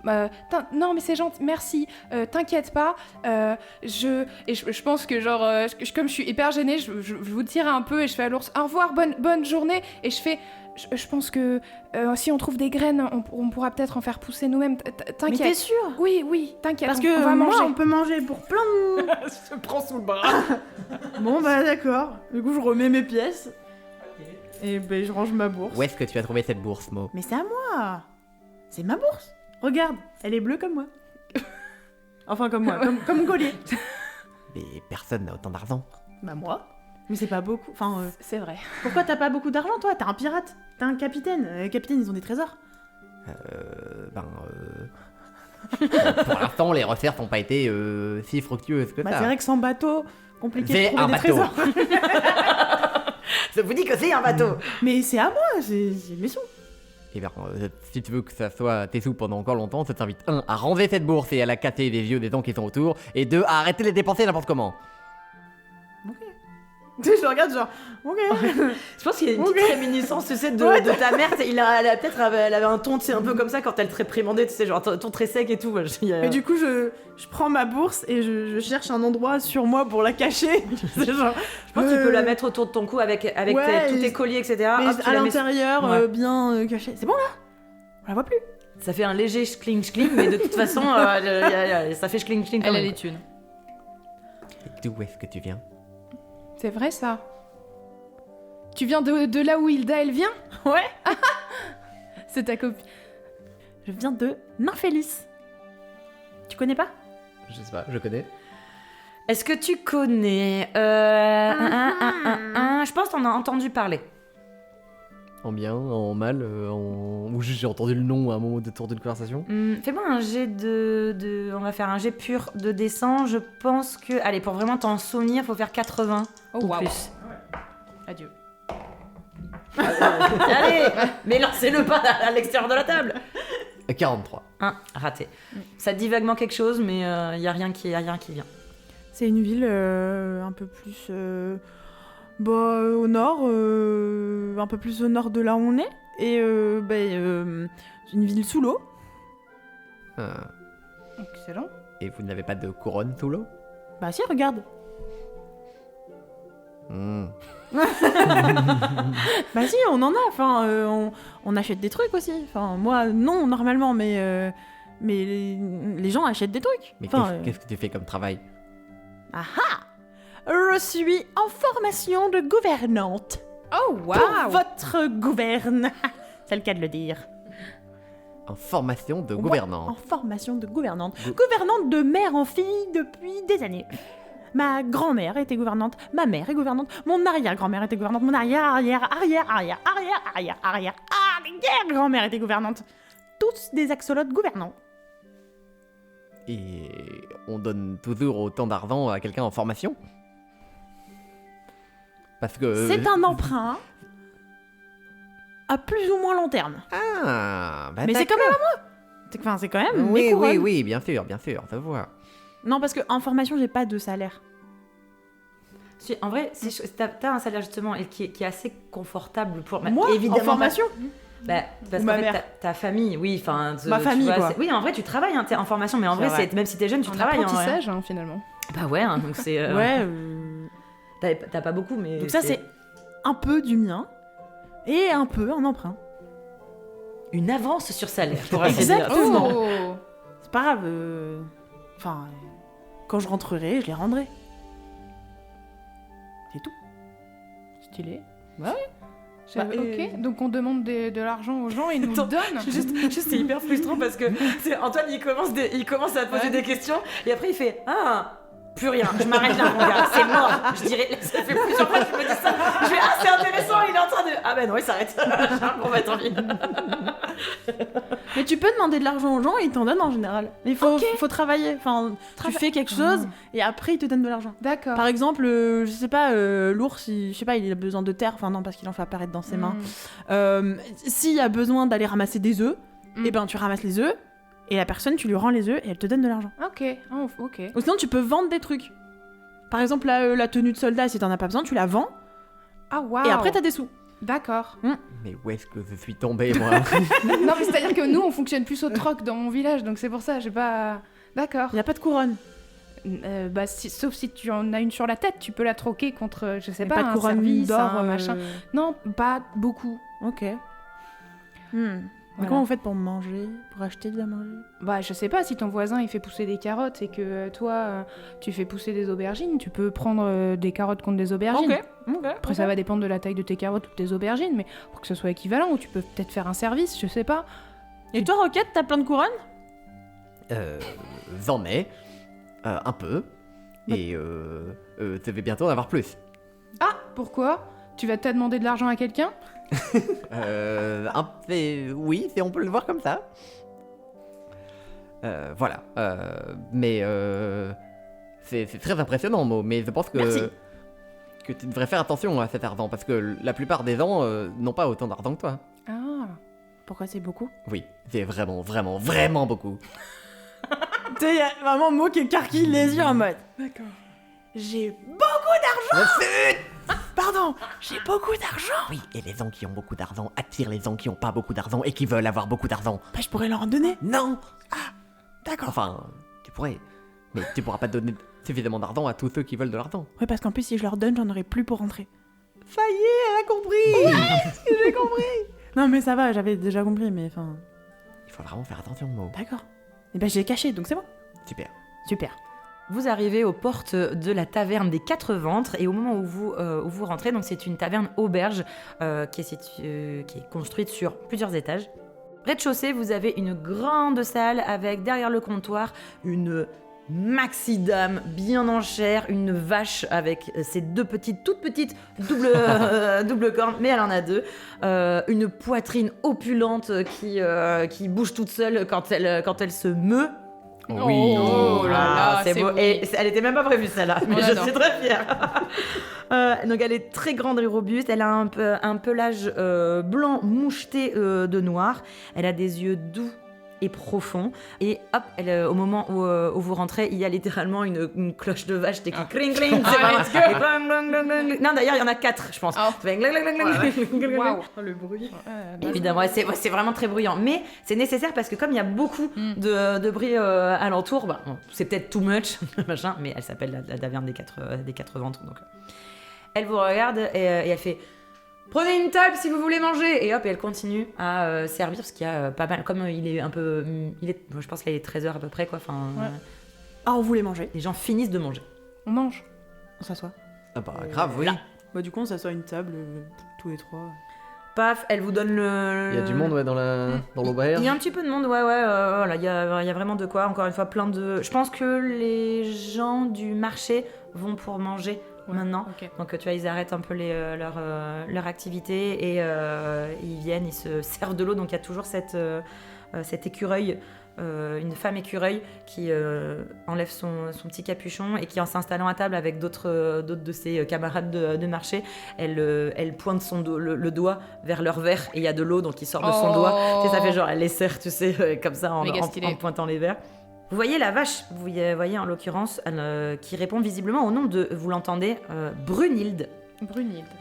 non, mais c'est gentil. Merci. T'inquiète pas. Je pense que, genre, comme je suis hyper gênée, je vous tire un peu et je fais à l'ours au revoir, bonne journée. Et je fais. Je pense que si on trouve des graines, on pourra peut-être en faire pousser nous-mêmes. Mais t'es T'inquiète. sûre? Oui, t'inquiète. Parce on que va moi, manger. on peut manger pour plein de... Je te prends sous le bras. Bon, bah d'accord. Du coup, je remets mes pièces. Et ben, je range ma bourse. Où est-ce que tu as trouvé cette bourse, Mo? Mais c'est à moi. C'est ma bourse. Regarde, elle est bleue comme moi. Enfin, comme moi, comme mon collier. Mais personne n'a autant d'argent. Bah moi. Mais c'est pas beaucoup. Enfin, C'est vrai. pourquoi t'as pas beaucoup d'argent, toi? T'es un pirate. T'es un capitaine. Les capitaines, ils ont des trésors. Pour l'instant, les recherches n'ont pas été si fructueuses que Bah ça. c'est vrai que sans bateau, compliqué C'est de trouver un des bateau. trésors. Ça vous dit que c'est un bateau. Mais c'est à moi, c'est mes sous. Eh bien, si tu veux que ça soit tes sous pendant encore longtemps, ça t'invite 1 à ranger cette bourse et à la casser des yeux des gens qui sont autour, et 2 à arrêter de les dépenser n'importe comment. Je regarde genre, ok. Je pense qu'il y a une Ok. petite réminiscence, tu sais, de ta mère. Elle avait un ton, tu sais, un peu comme ça quand elle te réprimandait, tu sais, genre un ton très sec et tout. Et du coup, je prends ma bourse et je cherche un endroit sur moi pour la cacher. C'est genre, Je pense que tu peux la mettre autour de ton cou avec Ouais, tous tes colliers, etc. mais Hop, tu à la mets- l'intérieur, Ouais. bien cachée. C'est bon là? On la voit plus. Ça fait un léger schling, mais de toute façon, ça fait schling quand Elle a même. les thunes. Et d'où est-ce que tu viens? C'est vrai, ça. Tu viens de là où Hilda, elle vient? Ouais. C'est ta copine. Je viens de Nymphélis. Tu connais pas? Je sais pas, je connais. Est-ce que tu connais Je pense qu'on a entendu parler. En bien, en mal, ou juste j'ai entendu le nom à un moment autour d'une conversation. Fais-moi un jet on va faire un jet pur de dessin. Je pense que... Allez, pour vraiment t'en souvenir, faut faire 80 Oh, ou waouh. plus. Adieu. Allez, mais lancez-le pas à l'extérieur de la table. 43. Raté. Ça dit vaguement quelque chose, mais il y a rien qui vient. C'est une ville un peu plus au nord, un peu plus au nord de là où on est. Et une ville sous l'eau. Excellent. Et vous n'avez pas de couronne sous l'eau? Bah si, regarde. Bah si, on en a. Enfin, on achète des trucs aussi. Enfin, moi, non, normalement, mais les gens achètent des trucs. Mais Enfin, qu'est-ce que tu fais comme travail? je suis en formation de gouvernante. Oh, Pour waouh. votre gouverne. C'est le cas de le dire. En formation de Ouais, gouvernant. En formation de gouvernante. Gouvernante de mère en fille depuis des années. Ma grand-mère était gouvernante, ma mère est gouvernante, mon arrière-grand-mère était gouvernante, mon arrière-grand-mère était gouvernante. Tous des axolotes gouvernants. Et on donne toujours autant d'argent à quelqu'un en formation? Parce que... C'est un emprunt à plus ou moins long terme. Ah, bah Mais c'est quand même à moi. C'est quand même mes Oui, couronnes. oui, bien sûr, ça se voit. Non, parce qu'en formation, j'ai pas de salaire. En vrai, t'as un salaire justement et qui est assez confortable pour... Moi, évidemment en formation Parce Ou qu'en ma fait, mère. ta famille, oui, enfin... Ma famille, quoi. Oui, en vrai, tu travailles, hein, t'es en formation, mais en C'est vrai, vrai. même si t'es jeune, tu En travailles. en vrai. apprentissage, hein, finalement. Bah ouais, hein, donc c'est... Ouais. T'as pas beaucoup, mais... Donc ça, c'est un peu du mien et un peu un emprunt. une avance sur salaire, pour ainsi dire. Exactement. Oh. C'est pas grave. Enfin, quand je rentrerai, je les rendrai. C'est tout. Stylé. Bah, Ok, donc on demande de l'argent aux gens et ils nous Attends, donnent. Juste, c'est hyper frustrant parce que Antoine, il commence à te poser des questions et après il fait plus rien, je m'arrête là, mon gars, c'est mort. Je dirais, ça fait plusieurs fois que tu me dis ça. Je fais c'est intéressant, il est en train de. Ah ben non, il s'arrête. Bon bah tant pis. Mais tu peux demander de l'argent aux gens et ils t'en donnent en général. Mais il faut travailler. Enfin, tu fais quelque chose et après ils te donnent de l'argent. D'accord. Par exemple, je sais pas, l'ours, il a besoin de terre. Enfin non, parce qu'il en fait apparaître dans ses mains. S'il y a besoin d'aller ramasser des œufs, et ben tu ramasses les œufs et la personne, tu lui rends les œufs et elle te donne de l'argent. Ok, oh, ok. Ou sinon, tu peux vendre des trucs. Par exemple, la tenue de soldat, si t'en as pas besoin, tu la vends Ah, waouh. et après t'as des sous. D'accord. Mais où est-ce que je suis tombé, moi? Non, mais c'est-à-dire que nous, on fonctionne plus au troc dans mon village, donc c'est pour ça, j'ai pas... D'accord. Il y a pas de couronne. Bah, sauf si tu en as une sur la tête, tu peux la troquer contre, je sais Mais pas, pas de un couronne service, d'or, un machin. Non, pas beaucoup. Ok. Mais Voilà. comment vous faites pour manger, pour acheter de la manger? Bah, je sais pas, si ton voisin il fait pousser des carottes et que toi tu fais pousser des aubergines, tu peux prendre des carottes contre des aubergines. Après, ça va dépendre de la taille de tes carottes ou de tes aubergines, mais pour que ce soit équivalent, ou tu peux peut-être faire un service, je sais pas. Et toi, Roquette, t'as plein de couronnes? J'en ai. Un peu. Et ça va bientôt en avoir plus. Ah, pourquoi? Tu vas te demander de l'argent à quelqu'un? Oui, on peut le voir comme ça. Voilà. Mais c'est très impressionnant, Mo. Mais je pense Merci. que tu devrais faire attention à cet argent, parce que la plupart des gens n'ont pas autant d'argent que toi. Ah. Pourquoi c'est beaucoup? Oui, c'est vraiment, vraiment, vraiment beaucoup. Tu sais, il y a vraiment Mo qui écarquille les yeux en mode. D'accord. J'ai beaucoup d'argent! Pardon, j'ai beaucoup d'argent! Oui, et les gens qui ont beaucoup d'argent attirent les gens qui ont pas beaucoup d'argent et qui veulent avoir beaucoup d'argent. Bah, je pourrais leur en donner. Non! D'accord. Enfin, tu pourrais. Mais tu pourras pas donner suffisamment d'argent à tous ceux qui veulent de l'argent. Ouais, parce qu'en plus, si je leur donne, j'en aurai plus pour rentrer. Ça y est, elle a compris! J'ai compris! Non, mais ça va, j'avais déjà compris, mais enfin. Il faut vraiment faire attention, Mo. D'accord. Et ben, je l'ai caché, donc c'est bon. Super. Super. Vous arrivez aux portes de la taverne des Quatre Ventres et au moment où vous rentrez, donc c'est une taverne auberge qui est construite sur plusieurs étages. Rez-de-chaussée, vous avez une grande salle avec derrière le comptoir une maxi-dame bien en chair, une vache avec ses toutes petites double cornes, mais elle en a deux, une poitrine opulente qui bouge toute seule quand elle se meut. Oui. Oh là là, c'est beau. oui. Et elle était même pas prévue celle-là, mais je adore. suis très fière. Donc elle est très grande et robuste. Elle a un pelage blanc moucheté de noir. Elle a des yeux doux et profonds. Et hop, au moment où vous rentrez, il y a littéralement une cloche de vache qui cling cling. let's go. Glang, glang, glang, glang. Non, d'ailleurs il y en a 4, je pense. Oh. Ça fait glang, glang, glang, glang, glang. Waouh. le bruit. Évidemment, ouais, c'est vraiment très bruyant. Mais c'est nécessaire parce que comme il y a beaucoup de bruit alentour, bah, bon, c'est peut-être too much, machin, mais elle s'appelle la taverne des quatre ventres. Donc, elle vous regarde et elle fait « Prenez une table si vous voulez manger !» Et hop, et elle continue à servir parce qu'il y a pas mal... Comme il est un peu... je pense qu'il est 13h à peu près, quoi. Enfin, Ouais. Ah, on voulait manger. les gens finissent de manger. On mange. On s'assoit. Ah bah, grave, oui. là. Bah, du coup, on s'assoit à une table, tous les trois. Paf, elle vous donne le... Il y a du monde, ouais, dans l'auberge. Il y a un petit peu de monde, ouais, voilà, il y a vraiment de quoi, encore une fois, plein de... Je pense que les gens du marché vont pour manger maintenant. Ok. Donc tu vois, ils arrêtent un peu leur activité et ils viennent, ils se servent de l'eau. Donc il y a toujours cet écureuil, une femme écureuil qui enlève son petit capuchon et qui, en s'installant à table avec d'autres de ses camarades de marché, elle pointe le doigt vers leur verre et il y a de l'eau, donc il sort de son doigt. Tu sais, ça fait genre, elle les serre, tu sais, comme ça, en Méga stylé. pointant les verres. Vous voyez la vache, vous voyez en l'occurrence, qui répond visiblement au nom de, vous l'entendez, Brunhilde.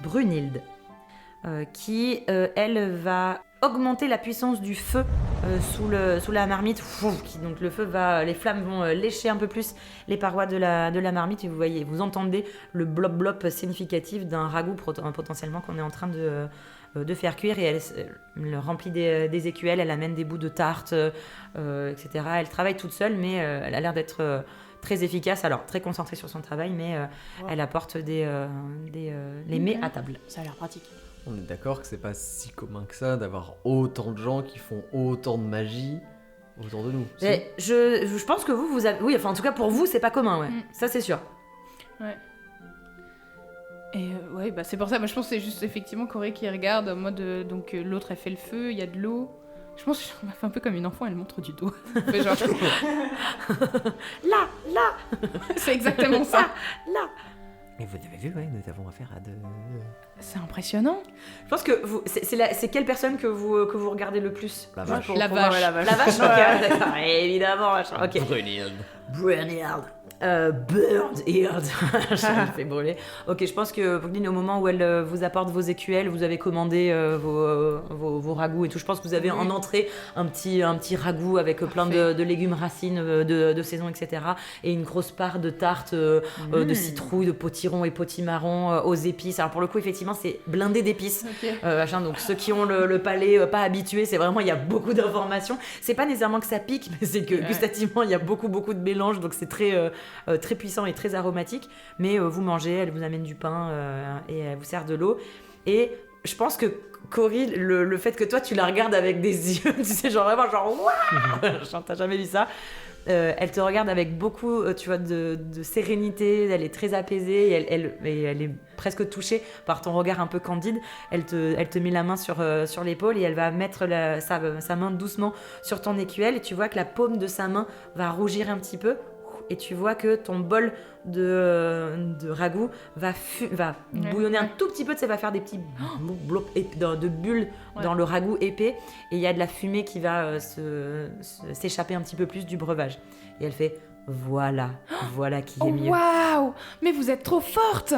Brunhilde. Qui, elle, va augmenter la puissance du feu sous la marmite. Donc les flammes vont lécher un peu plus les parois de la marmite et vous entendez le blop significatif d'un ragoût potentiellement qu'on est en train de faire cuire, et elle remplit des écuelles, elle amène des bouts de tarte, etc. Elle travaille toute seule, mais elle a l'air d'être très efficace, alors très concentrée sur son travail, mais elle apporte les mets à table. Ça a l'air pratique. On est d'accord que c'est pas si commun que ça d'avoir autant de gens qui font autant de magie autour de nous. Si. Et je pense que vous avez... Oui, enfin en tout cas pour vous, c'est pas commun, ouais. Ça c'est sûr. Ouais. Et ouais, bah c'est pour ça, moi je pense que c'est juste effectivement Corée qui regarde en mode donc l'autre elle fait le feu, il y a de l'eau. Je pense qu'on a fait un peu comme une enfant, elle montre du doigt. Elle fait genre... Là c'est exactement ça. là. Et vous avez vu, ouais, nous avons affaire à de... C'est impressionnant. Je pense que c'est quelle personne que vous regardez le plus? La vache. Pour La voir vache. La vache, ok, d'accord, évidemment. Ok. Brunhilde. Brunhilde. Burnhilde. Je me fais brûler. Ok, je pense que Brunhilde, au moment où elle vous apporte vos écuelles, vous avez commandé vos ragoûts et tout. Je pense que vous avez en entrée un petit ragoût avec plein de légumes racines de saison, etc. Et une grosse part de tarte de citrouille, de potiron et potimarron aux épices. Alors pour le coup, effectivement, c'est blindé d'épices. Machin. Donc ceux qui ont le palais pas habitué, c'est vraiment, il y a beaucoup d'informations. C'est pas nécessairement que ça pique, mais c'est que gustativement, il y a beaucoup de mélange. Donc c'est très puissant et très aromatique, mais vous mangez, elle vous amène du pain et elle vous sert de l'eau. Et je pense que Cory, le fait que toi tu la regardes avec des yeux, tu sais, genre vraiment, genre waouh, t'as jamais vu ça. Elle te regarde avec beaucoup, tu vois, de sérénité. Elle est très apaisée et elle est presque touchée par ton regard un peu candide. Elle te met la main sur l'épaule et elle va mettre sa main doucement sur ton écuelle et tu vois que la paume de sa main va rougir un petit peu. Et tu vois que ton bol de ragoût va bouillonner un tout petit peu, ça va faire des petits de bulles dans le ragoût épais. Et il y a de la fumée qui va s'échapper un petit peu plus du breuvage. Et elle fait voilà qui est mieux. Waouh! Mais vous êtes trop forte!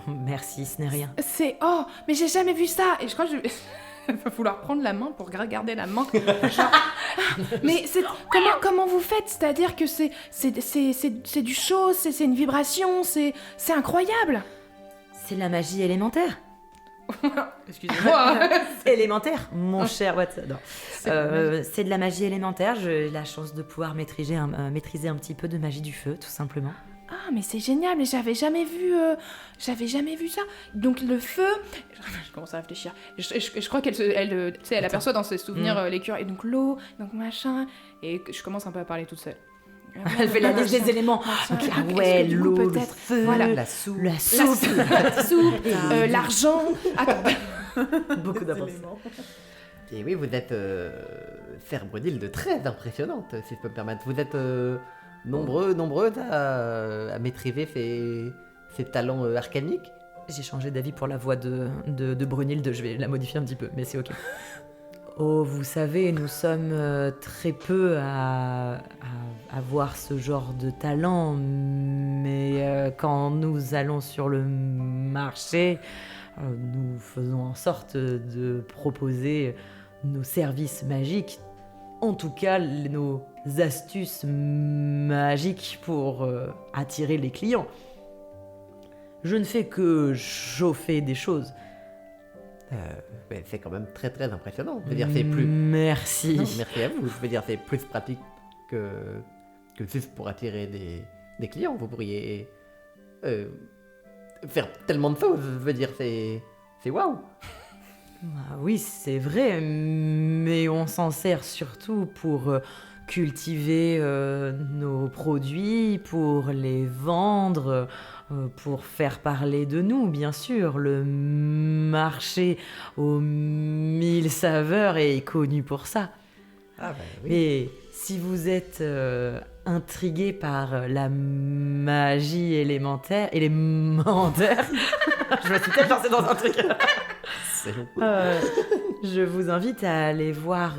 Merci, ce n'est rien. Mais j'ai jamais vu ça! Et je crois que il va falloir prendre la main pour regarder la main. Mais comment vous faites? C'est-à-dire que c'est du chaud, c'est une vibration, c'est incroyable. C'est la magie élémentaire. Excusez-moi. C'est élémentaire, mon cher Watson. C'est de la magie élémentaire. J'ai la chance de pouvoir maîtriser un petit peu de magie du feu, tout simplement. Ah, mais c'est génial, mais j'avais jamais vu ça. Donc le feu, je commence à réfléchir. Je crois qu'elle aperçoit dans ses souvenirs l'écureuil, et donc l'eau, donc machin, et je commence un peu à parler toute seule. Elle fait la liste des éléments. Okay, Ah ouais, du coup, l'eau, le peut-être, feu, voilà. La soupe. la soupe. La soupe, l'argent. Attends. Beaucoup d'informations. Et oui, vous êtes Sœur Brunhilde très impressionnante, si je peux me permettre. Vous êtes nombreuses à maîtriser ces talents arcaniques. J'ai changé d'avis pour la voix de Brunhilde, je vais la modifier un petit peu, mais c'est ok. Oh, vous savez, nous sommes très peu à avoir ce genre de talent, mais quand nous allons sur le marché, nous faisons en sorte de proposer nos services magiques, en tout cas nos astuces magiques pour attirer les clients. Je ne fais que chauffer des choses. Mais c'est quand même très très impressionnant. Je veux dire, c'est plus... Merci. Non, merci à vous. Je veux dire, c'est plus pratique que juste pour attirer des clients. Vous pourriez faire tellement de choses. Je veux dire, c'est waouh. Ah oui, c'est vrai, mais on s'en sert surtout pour cultiver nos produits, pour les vendre, pour faire parler de nous, bien sûr. Le marché aux 1000 saveurs est connu pour ça. Ah bah oui. Et si vous êtes intrigué par la magie élémentaire, je me suis peut-être lancée dans un truc. C'est long. Je vous invite à aller voir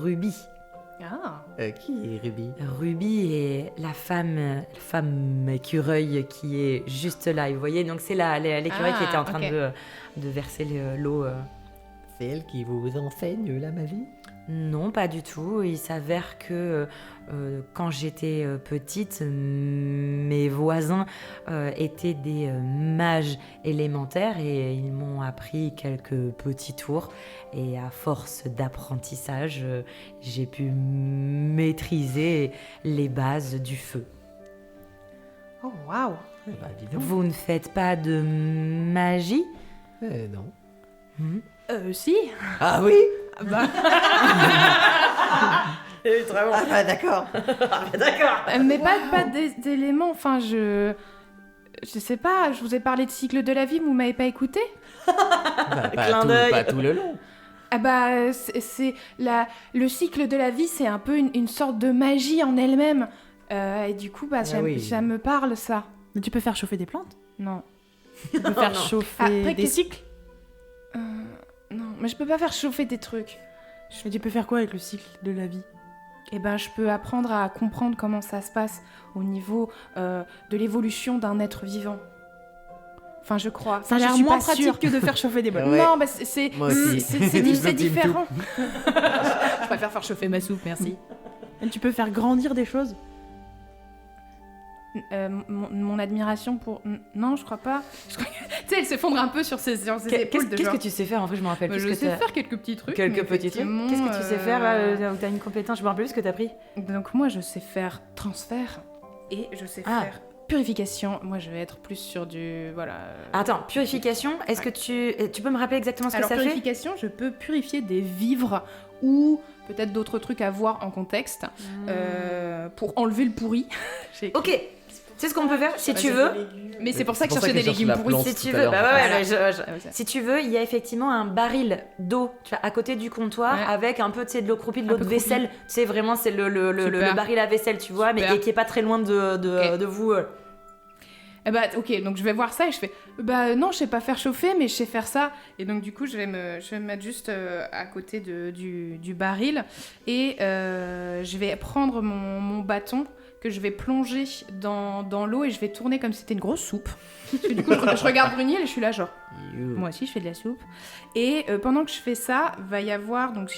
Ruby. Ah. Qui est Ruby? Ruby est la femme écureuil qui est juste là. Vous voyez, donc c'est l'écureuil qui était en train de verser l'eau. C'est elle qui vous enseigne la magie? Non, pas du tout. Il s'avère que quand j'étais petite, mes voisins étaient des mages élémentaires et ils m'ont appris quelques petits tours. Et à force d'apprentissage, j'ai pu maîtriser les bases du feu. Oh, waouh. Bah, dis donc. Vous ne faites pas de magie? Non. Si. Ah oui? Bah. Ah bah d'accord. Mais pas d'éléments, enfin je sais pas, je vous ai parlé de cycle de la vie, vous m'avez pas écouté? Bah, Clin d'œil. pas tout le long. Ah bah c'est le cycle de la vie, c'est un peu une sorte de magie en elle-même. Et du coup, bah, ça oui. me parle ça. Mais tu peux faire chauffer des plantes? Non. Tu peux faire Non. chauffer Après, des qu'est-ce- cycles. Non, mais je peux pas faire chauffer des trucs. Et tu peux faire quoi avec le cycle de la vie? Eh ben, je peux apprendre à comprendre comment ça se passe au niveau de l'évolution d'un être vivant. Enfin, je crois. Ça a Je l'air suis moins pas pratique sûre. que de faire chauffer des bols. Ouais. Non, bah c'est Moi aussi. c'est différent. Je préfère faire chauffer ma soupe, merci. Et tu peux faire grandir des choses. Mon admiration pour... Non, je crois pas. Tu sais, elle s'effondre un peu sur ses épaules. de Qu'est-ce genre, que tu sais faire? En fait, je me rappelle bah, plus je ce que sais t'as- faire quelques petits trucs. Quelques mais petits trucs. effectivement, Qu'est-ce que tu sais faire là où t'as une compétence? Je me rappelle plus ce que t'as pris. Donc moi, je sais faire transfert et je sais Ah. faire purification. Moi, je vais être plus sur du... Voilà. Attends, purification, est-ce que tu peux me rappeler exactement ce Alors, que ça fait? purification, je peux purifier des vivres ou peut-être d'autres trucs à voir en contexte pour enlever le pourri. J'ai écrit. Ok, c'est ce qu'on peut faire si Vas-y, tu veux. Mais c'est pour ça que C'est pour ça chercher des qu'elle cherche légumes la pourris. plante. Si tout tu à veux, l'heure. bah ouais, Voilà. ouais, si tu veux, il y a effectivement un baril d'eau, tu vois, à côté du comptoir, Ouais. avec un peu, tu sais, de l'eau croupie, de Un l'eau peu de croupie. vaisselle. Tu sais, vraiment, c'est le Super. baril à vaisselle, tu vois, mais Super. et qui est pas très loin de, Ok. de vous. Eh bah, ok, donc je vais voir ça et je fais bah non, je sais pas faire chauffer, mais je sais faire ça. Et donc du coup, je vais me mettre juste à côté du baril et je vais prendre mon bâton que je vais plonger dans l'eau et je vais tourner comme si c'était une grosse soupe. Parce que du coup, je regarde Brunil et je suis là genre moi aussi je fais de la soupe. Et pendant que je fais ça, va y avoir donc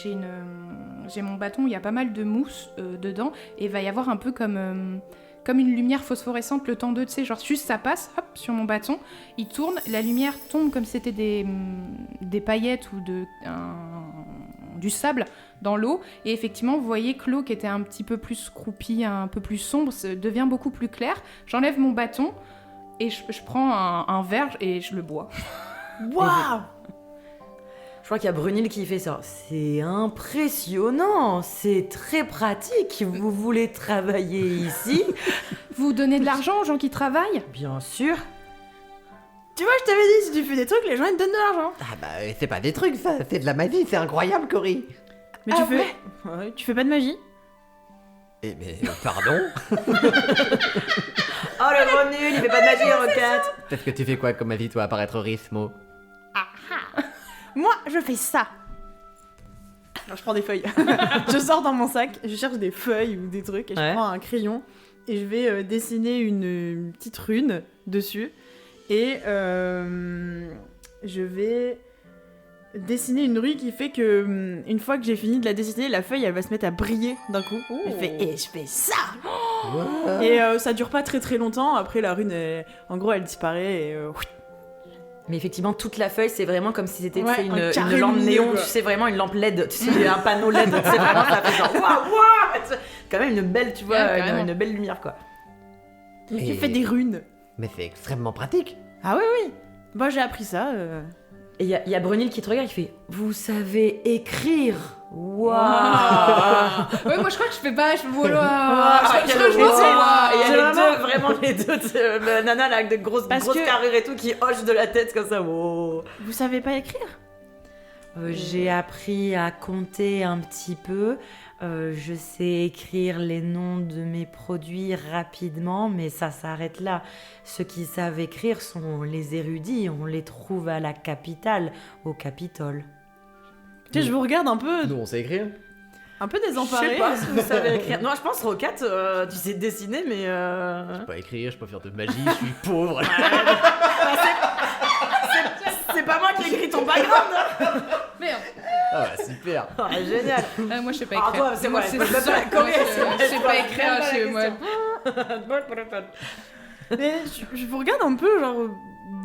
j'ai mon bâton où il y a pas mal de mousse dedans et il va y avoir un peu comme une lumière phosphorescente le temps de, tu sais, genre juste ça passe, hop, sur mon bâton, il tourne, la lumière tombe comme si c'était des paillettes ou du sable dans l'eau, et effectivement, vous voyez que l'eau qui était un petit peu plus croupie, un peu plus sombre, devient beaucoup plus claire. J'enlève mon bâton, et je prends un verre et je le bois. Waouh! Je crois qu'il y a Brunil qui fait ça. C'est impressionnant, c'est très pratique. Vous voulez travailler ici? Vous donnez de l'argent aux gens qui travaillent? Bien sûr. Tu vois, je t'avais dit, si tu fais des trucs, les gens ils te donnent de l'argent. Ah bah c'est pas des trucs ça, c'est de la magie, c'est incroyable Cory. Mais Ah tu fais. Ouais, tu fais pas de magie? Eh mais pardon. Oh le gros nul, il fait pas de magie, Roquette. Qu'est-ce que tu fais quoi comme magie toi à paraître Rismo? Moi, je fais ça. Alors, je prends des feuilles. Je sors dans mon sac, je cherche des feuilles ou des trucs, et je Ouais. prends un crayon et je vais dessiner une petite rune dessus. Et je vais dessiner une rune qui fait que une fois que j'ai fini de la dessiner, la feuille elle va se mettre à briller d'un coup. Et je fais ça. Et ça dure pas très très longtemps. Après la rune, en gros, elle disparaît. Et, Mais effectivement, toute la feuille, c'est vraiment comme si c'était tu Ouais, sais, un une carré lampe lumineux, néon, quoi. tu sais, vraiment une lampe LED, tu sais, un panneau LED, tu sais, vraiment, ça fait genre waouh, waouh, quand même une belle, tu vois, Ouais, carrément. une belle lumière, quoi. et tu Et- fais des runes. Mais c'est extrêmement pratique. Ah oui. Bah j'ai appris ça. Et il y a Brunil qui te regarde, il fait « Vous savez écrire !» Waouh. Ouais, moi je crois que je fais pas, je voilà. Et Je pense que il y a C'est les vraiment- deux, vraiment les deux, tu sais, le nana là, avec de grosses Parce que- carrures et tout, qui hoche de la tête comme ça. Wow. Vous savez pas écrire? J'ai appris à compter un petit peu. Je sais écrire les noms de mes produits rapidement, mais ça s'arrête là. Ceux qui savent écrire sont les érudits. On les trouve à la capitale, au Capitole. Tu sais, je vous regarde un peu Nous, on sait écrire. désemparé. Je sais pas si vous savez écrire. Non, je pense, Roquette, tu sais dessiner, mais... Je peux pas écrire, je peux pas faire de magie, je suis pauvre. C'est pas moi qui ai écrit ton background. Merde. Ah bah super. Ah, génial. Moi je sais pas Ah, écrire. toi, c'est moi, c'est je peux pas ça. corriger, Moi, je sais pas écrire chez moi. Mais je vous regarde un peu, genre,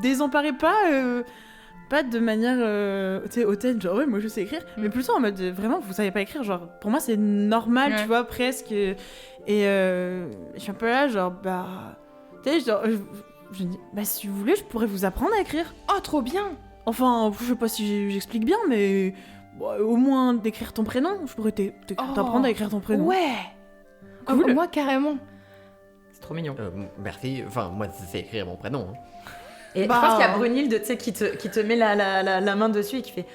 désemparé, pas de manière, tu sais, hautaine, genre, ouais, moi je sais écrire, mais plutôt en mode, vraiment, vous savez pas écrire, genre, pour moi c'est normal, Ouais. tu vois, presque. Et je suis un peu là, genre, bah, tu sais, genre, je me dis, bah, si vous voulez, je pourrais vous apprendre à écrire. Oh, trop bien. Enfin, je sais pas si j'explique bien, mais bon, au moins d'écrire ton prénom, je pourrais t'apprendre à écrire ton prénom. Ouais. Cool. Oh, moi carrément. C'est trop mignon. Merci, enfin moi je sais écrire mon prénom. Hein. Et Bah, je pense qu'il y a Brunilde, tu sais, qui te met la main dessus et qui fait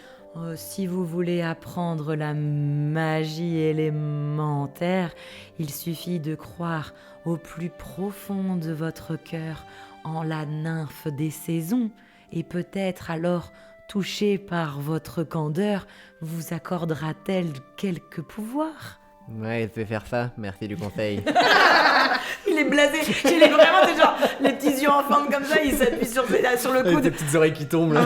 Si vous voulez apprendre la magie élémentaire, il suffit de croire au plus profond de votre cœur en la nymphe des saisons, et peut-être alors, touchée par votre candeur, vous accordera-t-elle quelques pouvoirs. Ouais, je vais faire ça, merci du conseil. Il est blasé, il est vraiment genre les petits yeux en forme comme ça, il s'appuie sur le Avec coude. tes petites oreilles qui tombent là.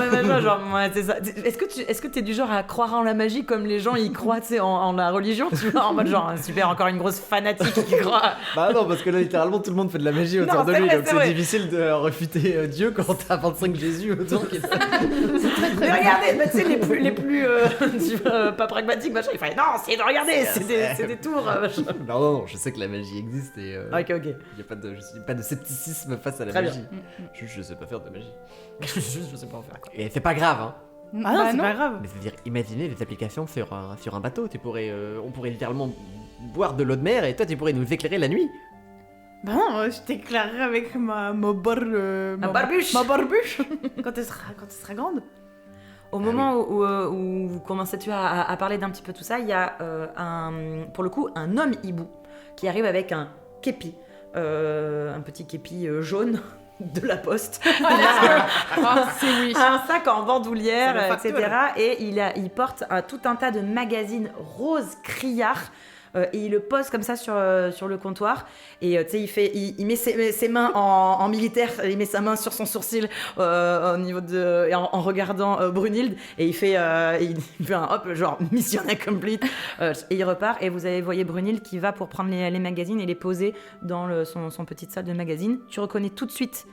Ouais, c'est ça. Est-ce que t'es du genre à croire en la magie comme les gens y croient, tu sais, en la religion, tu vois, en mode genre super, encore une grosse fanatique qui croit. Bah non, parce que là, littéralement, tout le monde fait de la magie autour Non, de c'est lui, vrai, donc c'est c'est vrai. difficile de refuter Dieu quand t'as 25 Jésus autour. Mais regardez, bah, tu sais, les plus tu vois, pas pragmatiques, machin, il fallait non, c'est de regarder, c'est des tours, machin. Non, je sais que la magie existe et Ok. y a pas de scepticisme face à la Très magie. Je sais pas faire de magie. Juste, je sais pas en faire. Et c'est pas grave, hein. Ah non, Bah c'est pas grave. Mais c'est-à-dire, imaginez les applications sur un bateau. On pourrait littéralement boire de l'eau de mer et toi, tu pourrais nous éclairer la nuit. Bah non, je t'éclairerai avec ma barbuche. Ma barbuche quand elle sera grande. Au moment où vous commencez à parler d'un petit peu tout ça, il y a pour le coup un homme hibou qui arrive avec un képi, un petit képi jaune de la poste. Il a c'est oui. un sac en bandoulière, C'est le etc. facteur. Et il porte tout un tas de magazines roses criards. Et il le pose comme ça sur le comptoir. Et tu sais, il met ses mains en militaire. Il met sa main sur son sourcil au niveau et en regardant Brunhilde. Et il fait un hop, genre mission accomplie. Et il repart. Et voyez Brunhilde qui va pour prendre les magazines et les poser dans son petite salle de magazine. Tu reconnais tout de suite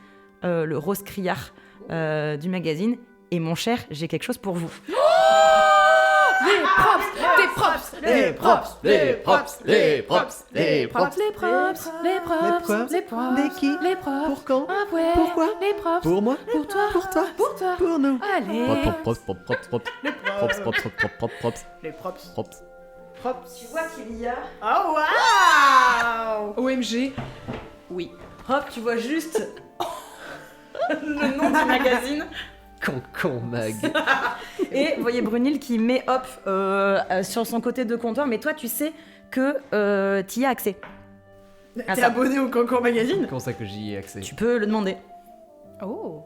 le rose criard du magazine. Et mon cher, j'ai quelque chose pour vous. Les props, les props, Les props, les props, les props, les props. les props, les props, les props, Des qui? les props. Pour quand? Ah ouais. Pourquoi? Les props. Pour moi? Pour toi. Pour toi? Pour toi. Pour nous. Allez. Props, props, props, props, props. Props, props, props, props, props, props. Les props. Props. Tu vois qu'il y a... Oh waouh OMG. Oui. Hop, tu vois juste le nom du magazine. Concon mag. Et vous voyez Brunhilde qui met hop sur son côté de comptoir, mais toi tu sais que tu y as accès. Ah, T'es ça. abonné au Concours Magazine? Comment ça que j'y ai accès? Tu peux le demander. Oh.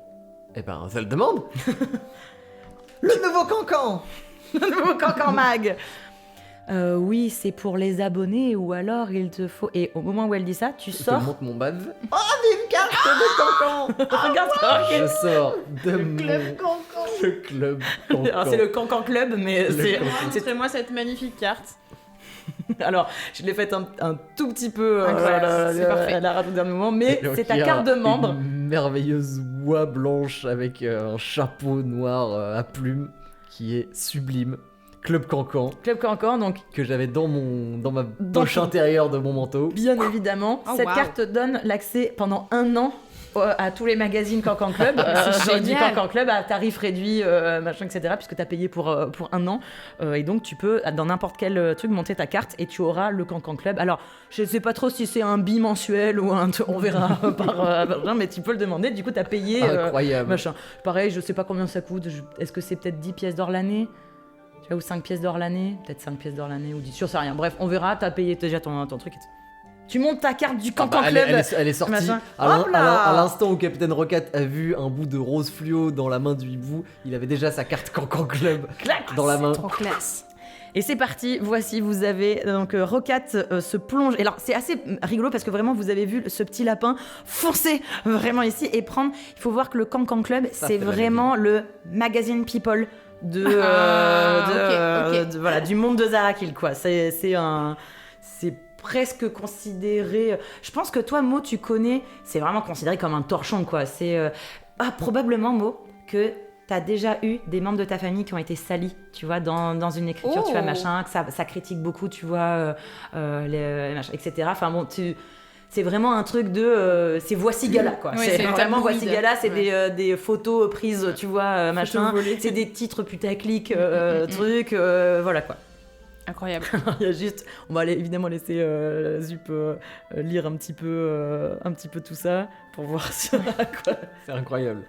Eh ben, ça le demande. Le nouveau cancan. Le nouveau Cancan Mag. Oui, c'est pour les abonnés ou alors il te faut... Et au moment où elle dit ça, tu Je te sors... montre mon badge. Une carte de cancan. Regarde ça. Je sors de mon... Concours. Le club cancan. Alors, c'est le Cancan Club, mais c'est... Montrez-moi cette magnifique carte. Alors, je l'ai faite un tout petit peu Incroyable, c'est parfait. à la rate au dernier moment, mais Et donc, c'est ta il y a carte de membre. Une merveilleuse oie blanche avec un chapeau noir à plumes qui est sublime. Club Cancan Club Cancan, donc que j'avais dans ma poche ton- intérieure de mon manteau. bien évidemment, Oh, cette wow. carte donne l'accès pendant 1 an à tous les magazines Cancan Club, C'est du génial. Cancan Club à tarif réduit, machin, etc., puisque tu as payé pour 1 an. Et donc, tu peux, dans n'importe quel truc, monter ta carte et tu auras le Cancan Club. Alors, je sais pas trop si c'est un bimensuel ou on verra par mais tu peux le demander. Du coup, tu as payé Incroyable. machin. Pareil, je sais pas combien ça coûte. Est-ce que c'est peut-être 10 pièces d'or l'année? Tu vois, ou 5 pièces d'or l'année? Peut-être 5 pièces d'or l'année ou 10, je sais rien. Bref, on verra, t'as payé déjà ton truc. Tu montes ta carte du Ah bah, Cancan elle, Club. elle est sortie machin. à Hop là à l'instant où Capitaine Rocket a vu un bout de rose fluo dans la main du hibou, il avait déjà sa carte Cancan Club Clac. dans la main. Trop classe. Et c'est parti, voici, vous avez donc Rocat se plonge. Et alors c'est assez rigolo parce que vraiment vous avez vu ce petit lapin foncer vraiment ici et prendre. Il faut voir que le Cancan Club, Ça, c'est c'est vraiment le magazine people de, ok. voilà, du monde de Zarakil, quoi. C'est presque considéré. Je pense que toi, Mo, tu connais. C'est vraiment considéré comme un torchon, quoi. C'est probablement, Mo, que t'as déjà eu des membres de ta famille qui ont été salis, tu vois, dans une écriture, tu vois, Oh. machin, que ça critique beaucoup, tu vois, les machins, etc. Enfin bon, c'est vraiment un truc de... c'est Voici Gala, quoi. Ouais, c'est c'est vraiment tabloïd. Voici Gala, c'est Ouais. des photos prises, tu vois, machin. volées. C'est des titres putaclic, trucs, voilà, quoi. Incroyable. Il y a juste, on va évidemment laisser Zup lire un petit peu tout ça pour voir sur quoi. C'est incroyable.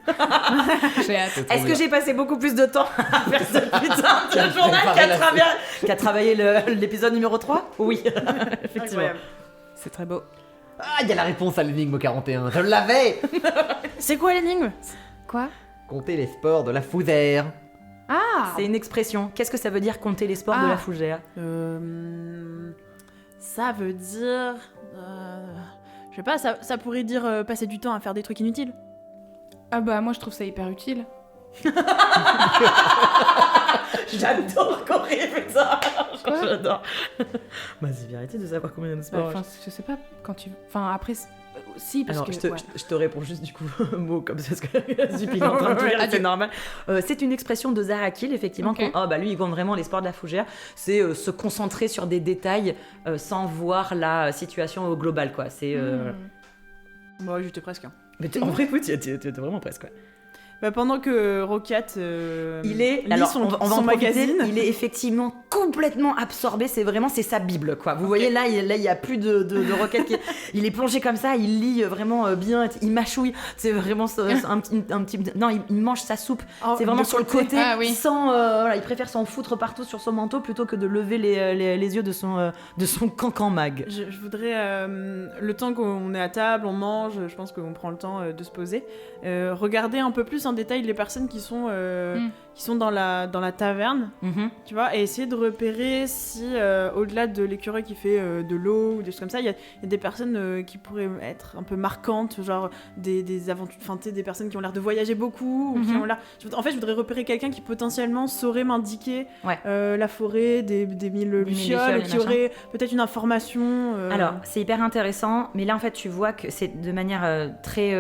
J'ai hâte. C'est trop Est-ce que bien. j'ai passé beaucoup plus de temps à faire ce putain de journal qui a travaillé l'épisode numéro 3 Oui, effectivement. Incroyable. C'est très beau. Ah, il y a la réponse à l'énigme 41. Je l'avais. C'est quoi l'énigme? Quoi? Comptez les sports de la fougère. Ah! C'est une expression. Qu'est-ce que ça veut dire compter les sports de Ah. la fougère? Ça veut dire... je sais pas, ça pourrait dire passer du temps à faire des trucs inutiles. Ah bah moi je trouve ça hyper utile. J'adore qu'on répète ça. Quoi? J'adore. Bah, c'est vérité de savoir combien de sports. Enfin, je sais pas quand tu... Enfin après... Si, parce Alors, que... je te réponds juste du coup un mot comme ça, parce que Zup, il est en train de tout lire, c'est normal. C'est une expression de Zarakil, effectivement. Ok. Oh, bah lui, il compte vraiment les sports de la fougère. C'est se concentrer sur des détails sans voir la situation au global, quoi. C'est. Bon, j'étais presque. Mais en vrai, écoute, tu étais vraiment presque, quoi. Bah, pendant que Rocket Il est, lit alors son, on va en son profiter, magazine, il est effectivement complètement absorbé, c'est sa bible quoi. Vous voyez là, il y a plus de roquettes, il est plongé comme ça, il lit vraiment bien, il mâchouille, c'est vraiment un petit, non il mange sa soupe, oh, c'est vraiment de sur le côté, Ah oui. sans, voilà, il préfère s'en foutre partout sur son manteau plutôt que de lever les yeux de son cancan mag. Je voudrais, le temps qu'on est à table, on mange, je pense qu'on prend le temps de se poser, regarder un peu plus en détail les personnes qui sont dans la taverne, Mhm. tu vois, et essayer de repérer si, au-delà de l'écureuil qui fait de l'eau ou des choses comme ça, il y a des personnes qui pourraient être un peu marquantes, genre des aventures, enfin, tu sais, des personnes qui ont l'air de voyager beaucoup, ou qui Mhm. ont l'air... En fait, je voudrais repérer quelqu'un qui potentiellement saurait m'indiquer Ouais. la forêt, des mille lucioles, lucioles, qui machin. aurait peut-être une information... Alors, c'est hyper intéressant, mais là en fait tu vois que c'est de manière très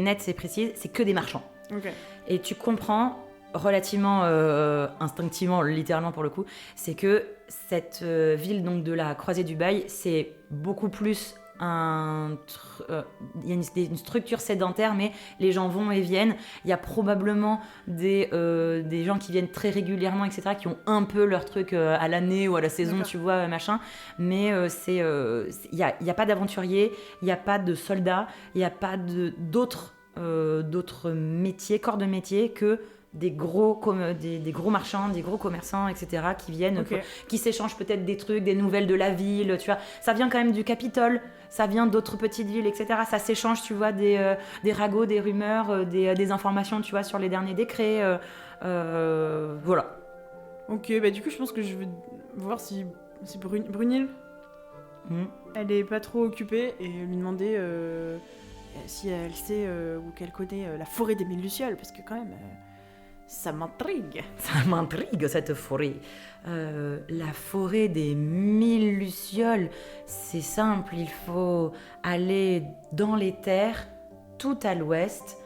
nette et précise, c'est que des marchands. Ok. Et tu comprends relativement instinctivement, littéralement pour le coup, c'est que cette ville donc de la Croisée du Bail, c'est beaucoup plus il y a une structure sédentaire, mais les gens vont et viennent. Il y a probablement des gens qui viennent très régulièrement, etc., qui ont un peu leur truc à l'année ou à la saison, D'accord. tu vois, machin. Mais il n'y a pas d'aventuriers, il n'y a pas de soldats, il n'y a pas d'autres métiers, corps de métier que des gros marchands, des gros commerçants, etc., qui viennent, Ok. qui s'échangent peut-être des trucs, des nouvelles de la ville, tu vois. Ça vient quand même du Capitole, ça vient d'autres petites villes, etc. Ça s'échange, tu vois, des ragots, des rumeurs, des informations, tu vois, sur les derniers décrets. Voilà. Ok, bah du coup, je pense que je vais voir si Brunil, Mhm. elle est pas trop occupée, et lui demander si elle sait ou qu'elle connaît la forêt des mille lucioles, parce que quand même, ça m'intrigue. Ça m'intrigue, cette forêt. La forêt des 1000 lucioles, c'est simple, il faut aller dans les terres, tout à l'ouest,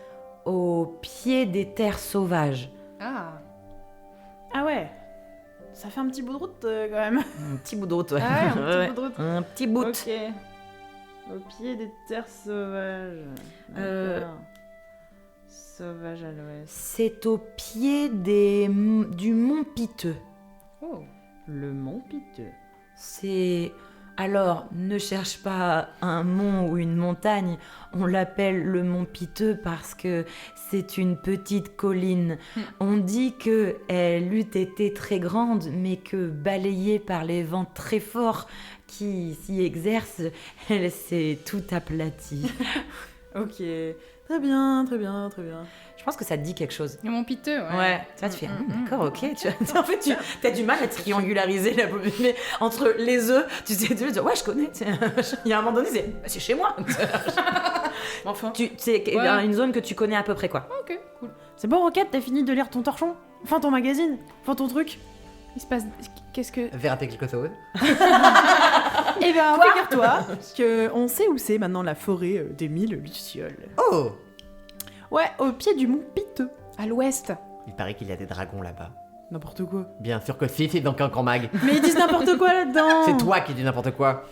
au pied des terres sauvages. Ah. Ah ouais, ça fait un petit bout de route quand même. Un petit bout de route, ouais. Ah ouais, un petit Ouais, bout de route. un petit bout. Ok. Au pied des terres sauvages. Euh, D'accord. Sauvage à l'ouest. C'est au pied du mont Piteux. Oh. Le mont Piteux. C'est... Alors, ne cherche pas un mont ou une montagne, on l'appelle le mont Piteux parce que c'est une petite colline. On dit que elle eût été très grande, mais que balayée par les vents très forts qui s'y exercent, elle s'est tout aplatie. Ok. Très bien, très bien, très bien. Je pense que ça te dit quelque chose. Et mon piteux, ouais. Ouais, ça te fait d'accord, ok. En fait, tu as du mal à triangulariser la mais entre les œufs, tu sais, tu dis, ouais, je connais. Il y a un moment donné, c'est chez moi. Enfin. C'est Ouais. une zone que tu connais à peu près, quoi. Ok, cool. C'est bon, Rocket, t'as fini de lire ton torchon? Enfin, ton magazine? Enfin, ton truc? Il se passe... Qu'est-ce que... Vérité quelque chose. Eh ben, figure-toi qu'on sait où c'est maintenant la forêt des mille lucioles. Oh! Ouais, au pied du mont Piteux. À l'ouest. Il paraît qu'il y a des dragons là-bas. N'importe quoi. Bien sûr que si, c'est dans Cancan Mag. Mais ils disent n'importe quoi là-dedans. C'est toi qui dis n'importe quoi.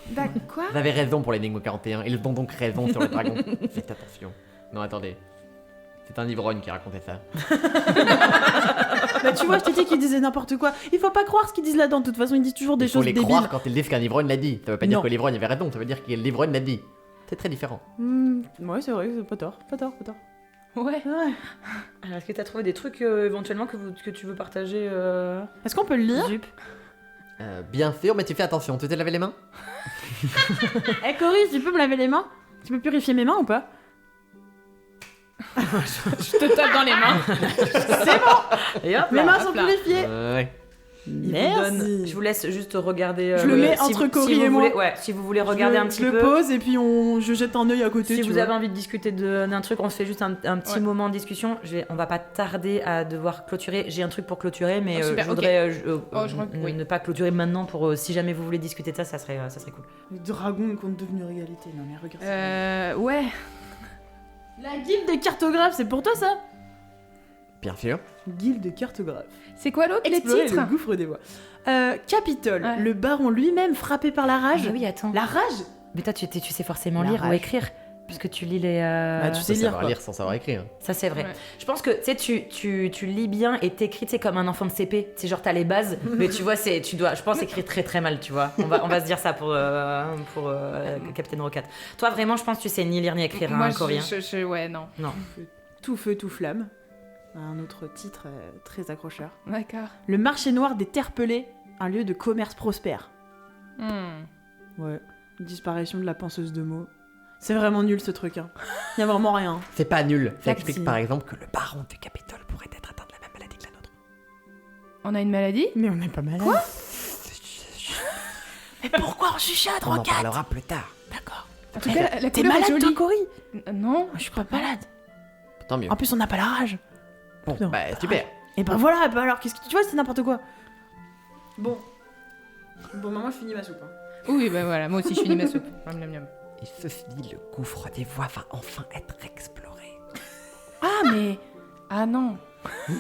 Quoi? Vous avez raison pour l'énigme 41. Ils ont donc raison sur les dragons. Faites attention. Non, attendez. C'est un ivrogne qui racontait ça. Bah tu vois, je t'ai dit qu'ils disaient n'importe quoi. Il faut pas croire ce qu'ils disent là-dedans. De toute façon, ils disent toujours des Il faut choses les débiles. croire quand ils disent qu'un ivrogne l'a dit. Ça veut pas dire Non. que l'ivrogne avait raison, ça veut dire que l'ivrogne l'a dit. C'est très différent. Ouais, c'est vrai, c'est pas tort. Ouais. Ouais. Alors, est-ce que t'as trouvé des trucs éventuellement que tu veux partager Est-ce qu'on peut le lire? Zup Bien sûr, mais tu fais attention, tu t'es lavé les mains? Eh Cory, tu peux me laver les mains? Tu peux purifier mes mains ou pas? Je te tape dans les mains. Et hop Mes là. mains sont hop là. purifiées. Ouais. Il vous Merci. donne- Je vous laisse juste regarder. Je le mets si entre vous- Cory si vous et moi. voulez- Ouais, si vous voulez regarder un petit Je peu. le pose et puis je jette un œil à côté. Si tu vous vois. avez envie de discuter d'un truc, on se fait juste un petit Ouais. moment de discussion. On va pas tarder à devoir clôturer. J'ai un truc pour clôturer, mais Oh, super, je voudrais oui. ne pas clôturer maintenant pour si jamais vous voulez discuter de ça, ça serait cool. Les dragons comptent devenir égalité. Non mais regarde ça. Ouais. La guilde des cartographes, c'est pour toi ça? Bien sûr. Guilde des cartographes. C'est quoi l'autre, les Explorer titres? le gouffre des voies. Capitole, Ouais. le baron lui-même frappé par la rage. Ah oui, attends. La rage? Mais toi, tu sais forcément La lire ou rage. écrire, puisque tu lis les. Bah, tu Faut sais lire savoir quoi. lire sans savoir écrire. Ça, c'est vrai. Ouais. Je pense que tu lis bien et t'écris, tu sais, comme un enfant de CP. C'est genre, t'as les bases, mais tu vois, tu dois, je pense, écrire très très mal, tu vois. On va se dire ça pour Captain Rocket. Toi, vraiment, je pense que tu sais ni lire ni écrire, Moi, hein, Cory, hein. ouais, non. Tout feu, tout flamme. Un autre titre très accrocheur. D'accord. Le marché noir des terres pelées, un lieu de commerce prospère. Ouais. Disparition de la penseuse de mots. C'est vraiment nul ce truc. Hein. Y a vraiment rien. C'est pas nul. Ça Taxi. explique par exemple que le baron du Capitole pourrait être atteint de la même maladie que la nôtre. On a une maladie? Mais on n'est pas malade. Quoi? Mais pourquoi on chuchote, On en Rocket? parlera plus tard. D'accord. En tout cas, la T'es couleur est malade toi, jolie. Cory? Non. Je suis pas malade. Tant mieux. En plus, on n'a pas la rage. Bon, putain. bah super. Et ben voilà, bah alors, qu'est-ce que tu vois, c'est n'importe quoi. Bon. Bon, maman, je finis ma soupe. Hein. Oui, bah voilà, moi aussi je finis ma soupe. Miam, miam, miam. Et ceci dit, le gouffre des voies va enfin être exploré. Ah, mais. Ah non.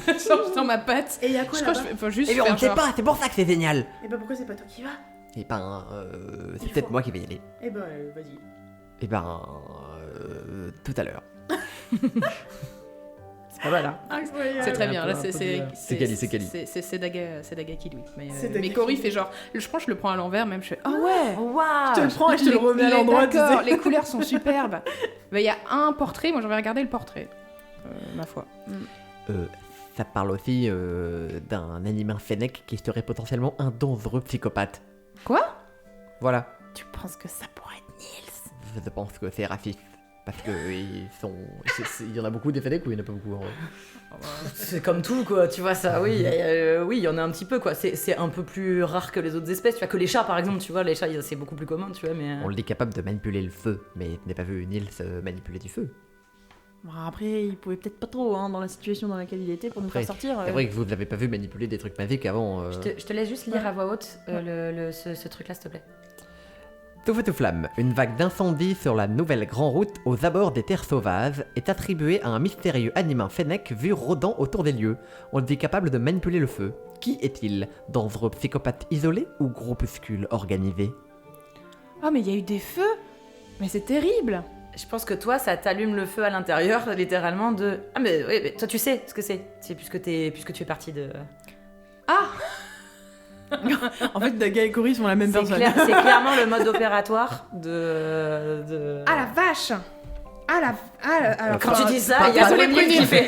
Change dans ma patte. Et y'a Je quoi crois là-bas? que faut juste Eh bien, on faire ne sait genre. pas, c'est pour ça que c'est génial. Et ben pourquoi c'est pas toi qui vas? Eh ben, c'est Il peut-être faut. moi qui vais y aller. Eh ben, vas-y. Eh ben, tout à l'heure. C'est pas mal, hein. C'est très Un bien, peu- là un c'est peu c'est de- C'est Kali, c'est Kali. c'est Daga qui douille. Mais, C'est Daga mais Cory qui fait genre, je pense que je le prends à l'envers même. Je fais ah ouais. Waouh Je te le prends et je te le remets à l'endroit, tu D'accord, sais. les couleurs sont superbes. Il y a un portrait, moi j'aurais regardé le portrait, ma foi. Ça parle aussi d'un animal fennec qui serait potentiellement un dangereux psychopathe. Quoi? Voilà. Tu penses que ça pourrait être Nils? Je pense que c'est raciste. Parce que ils sont. Il y en a beaucoup des fennecs ou il n'y en a pas beaucoup en vrai? C'est comme tout, quoi, tu vois, ça, oui, oui, il y en a un petit peu, quoi. C'est un peu plus rare que les autres espèces, tu vois, que les chats, par exemple, tu vois, les chats, c'est beaucoup plus commun, tu vois, mais... On l'est capable de manipuler le feu, mais je n'ai pas vu Nils manipuler du feu. Bon, après, il pouvait peut-être pas trop, hein, dans la situation dans laquelle il était pour nous Après, faire sortir. C'est vrai que vous ne l'avez pas vu manipuler des trucs magiques avant. Je te laisse juste lire à voix haute ce truc-là, s'il te plaît. Tout feu tout flamme, une vague d'incendie sur la nouvelle Grand Route aux abords des terres sauvages est attribuée à un mystérieux animal fennec vu rôdant autour des lieux. On le dit capable de manipuler le feu. Qui est-il? Dangereux psychopathe isolé ou groupuscule organisé? Ah mais il y a eu des feux. Mais c'est terrible. Je pense que toi, ça t'allume le feu à l'intérieur, littéralement, de... Ah, mais oui, mais toi, tu sais ce que c'est. C'est puisque tu es partie de... Ah. En fait, Daga et Cory sont la même personne. C'est clairement le mode opératoire de... Ah la vache. Alors, Quand tu dis ça, il y a désolé, Brune qui Brune. fait...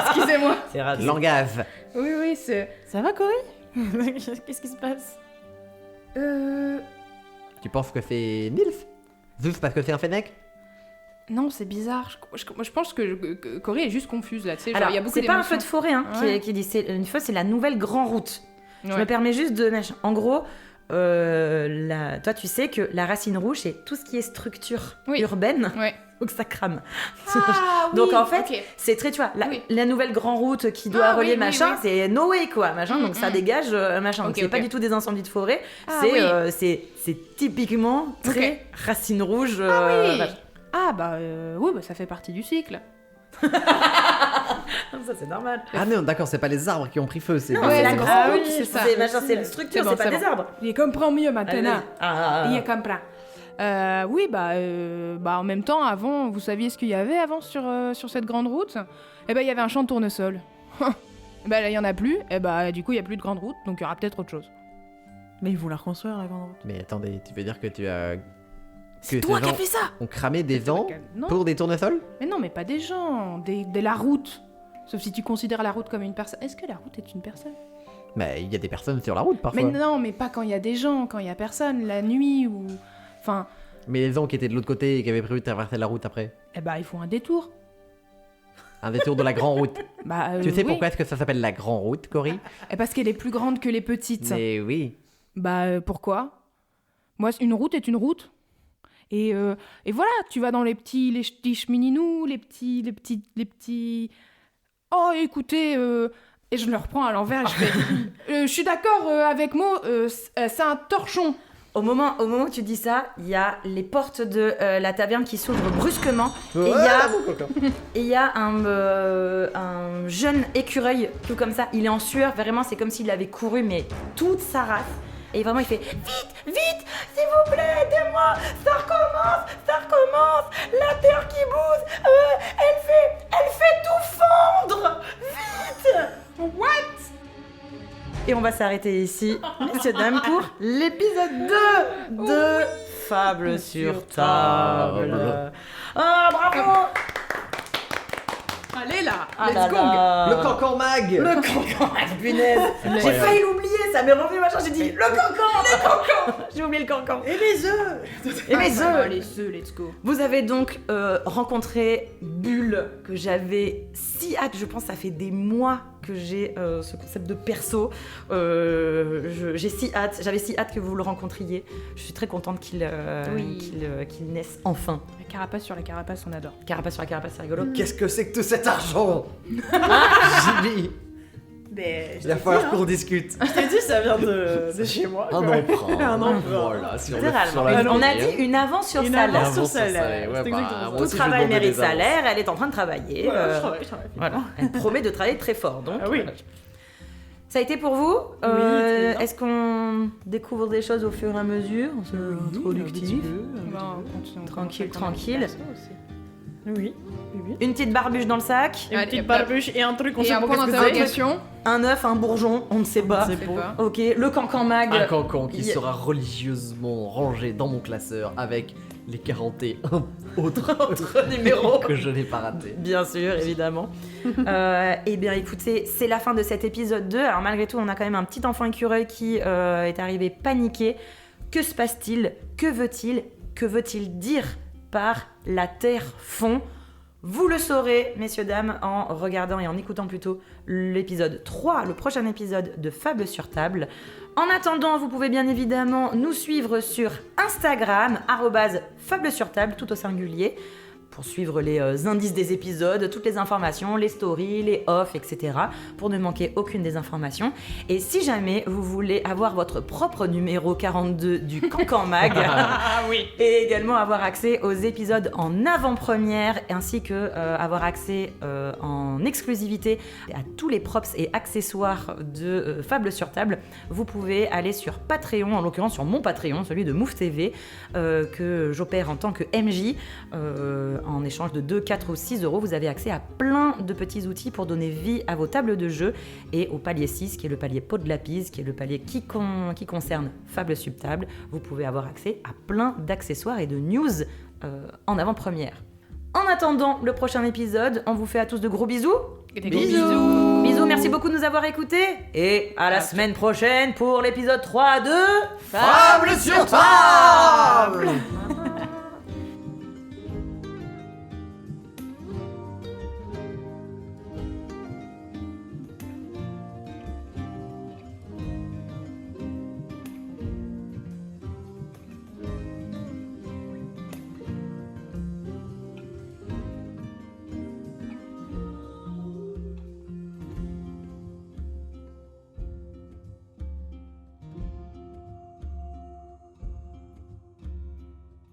Excusez-moi. C'est rare. Langage. Oui, c'est. Ça va, Cory? Qu'est-ce qui se passe? Tu penses que c'est Nils? Juste parce que c'est un fennec? Non, c'est bizarre. Je pense que Cory est juste confuse là. Tu sais, genre, Alors, il y a beaucoup c'est pas un d'émotions. feu de forêt hein, Ouais. qui dit, c'est une feu, c'est la nouvelle Grand Route. Je Ouais. me permets juste de... En gros, toi, tu sais que la racine rouge, c'est tout ce qui est structure Oui. urbaine, Ouais. donc ça crame. Ah, oui, Donc en fait, ok. c'est très, tu vois, Oui. la nouvelle Grand Route qui doit Ah, relier oui, machin, oui. c'est no way quoi, machin, Mm, donc ça mm. dégage machin. Donc Ok, c'est pas ok. du tout des incendies de forêt, Ah, c'est oui. c'est typiquement très racine rouge. Oui. vache. Ah bah oui, bah, ça fait partie du cycle. Ça c'est normal. Ah non, d'accord, c'est pas les arbres qui ont pris feu, c'est Non, Ouais, c'est la c'est Grand ça, Route, oui, c'est ça. c'est machin, c'est une structure, C'est bon, c'est pas c'est des bon. arbres. Il comprend mieux Allez, maintenant. vas-y. Ah. Il comprend. Oui, en même temps, avant, vous saviez ce qu'il y avait avant sur cette grande route ? Eh ben, il y avait un champ de tournesol. Là, il y en a plus. Du coup, il y a plus de grande route, donc il y aura peut-être autre chose. Mais ils vont la reconstruire, la grande route. Mais attendez, tu veux dire que tu as... C'est toi qui as fait ça. On cramé des gens Non. pour des tournesols ? Mais non, mais pas des gens, de la route. Sauf si tu considères la route comme une personne. Est-ce que la route est une personne ? Mais il y a des personnes sur la route parfois. Mais non, mais pas quand il y a des gens, quand il y a personne, la nuit ou... Enfin, Mais les gens qui étaient de l'autre côté et qui avaient prévu de traverser la route après. ils font un détour. Un détour de la grande route. Tu sais oui. pourquoi est-ce que ça s'appelle la grande route, Cory ? Parce qu'elle est plus grande que les petites. Mais oui. Pourquoi ? Moi, une route est une route. Et voilà, tu vas dans les petits cheminous, les petits... Oh, écoutez, et je le reprends à l'envers, je fais... je suis d'accord avec Mo, c'est un torchon. Au moment où tu dis ça, il y a les portes de la taverne qui s'ouvrent brusquement et il y a un jeune écureuil, tout comme ça, il est en sueur, vraiment c'est comme s'il avait couru mais toute sa race. Et vraiment il fait vite, s'il vous plaît, aidez-moi, ça recommence, la terre qui bouge, elle fait tout fondre, vite. What ? Et on va s'arrêter ici, messieurs, dames, pour l'épisode 2 de Fable sur table. Ah, bravo! Allez là, Ah let's là go. là. Le cancan mag. Le cancan, punaise. J'ai failli l'oublier, ça m'est revenu machin, j'ai dit le cancan. J'ai oublié le cancan. Et les œufs. Et mes œufs. Les œufs, let's go. Vous avez donc rencontré Bulle, que j'avais si hâte, je pense que ça fait des mois que j'ai ce concept de perso. J'avais si hâte que vous le rencontriez. Je suis très contente qu'il naisse enfin. La carapace sur la carapace, on adore. Carapace sur la carapace, c'est rigolo. Qu'est-ce que c'est que tout cet argent? Jimmy, il va falloir qu'on discute. Je t'ai dit, ça vient de chez moi. Un quoi. emprunt. Un emprunt. Voilà, sur Littéralement. la On a vie, dit une avance sur Une salaire. avance sur salaire. Ouais, C'est exactement ça. moi Tout aussi, je travail demandais mérite des avances. salaire, elle est en train de travailler. Voilà, je travaille. Voilà. Elle promet de travailler très fort. Donc, Ah oui. voilà. Ça a été pour vous. très bien. Est-ce qu'on découvre des choses au fur et à mesure? C'est introductif. Tranquille. Oui. Une petite barbuche dans le sac, Une Allez, petite hop. barbuche et un truc, on Et sait un pas point qu'est-ce que d'interrogation. un œuf, un bourgeon, on ne sait pas. C'est Je sais beau. pas. Ok, le cancan mag. Un cancan qui Il y a- sera religieusement rangé dans mon classeur avec les 41 autres numéros. que je n'ai pas raté. Bien sûr, évidemment. Eh bien, écoutez, c'est la fin de cet épisode 2. Alors, malgré tout, on a quand même un petit enfant écureuil qui est arrivé paniqué. Que se passe-t-il? Que veut-il? Que veut-il dire par la terre fond? Vous le saurez, messieurs, dames, en regardant et en écoutant plutôt l'épisode 3, le prochain épisode de Fable sur table. En attendant, vous pouvez bien évidemment nous suivre sur Instagram, @Fable sur table, tout au singulier, pour suivre les indices des épisodes, toutes les informations, les stories, les offs, etc., pour ne manquer aucune des informations. Et si jamais vous voulez avoir votre propre numéro 42 du Cancan Mag, et également avoir accès aux épisodes en avant-première, ainsi que avoir accès en exclusivité à tous les props et accessoires de Fable sur table, vous pouvez aller sur Patreon, en l'occurrence sur mon Patreon, celui de Move TV, que j'opère en tant que MJ. En échange de 2, 4 ou 6 euros, vous avez accès à plein de petits outils pour donner vie à vos tables de jeu, et au palier 6, qui est le palier pot de lapis, qui est le palier qui concerne Fable sur table, vous pouvez avoir accès à plein d'accessoires et de news en avant-première. En attendant le prochain épisode, on vous fait à tous de gros bisous. Bisous. Bisous, merci beaucoup de nous avoir écoutés, et à la semaine prochaine pour l'épisode 3 de Fable sur table.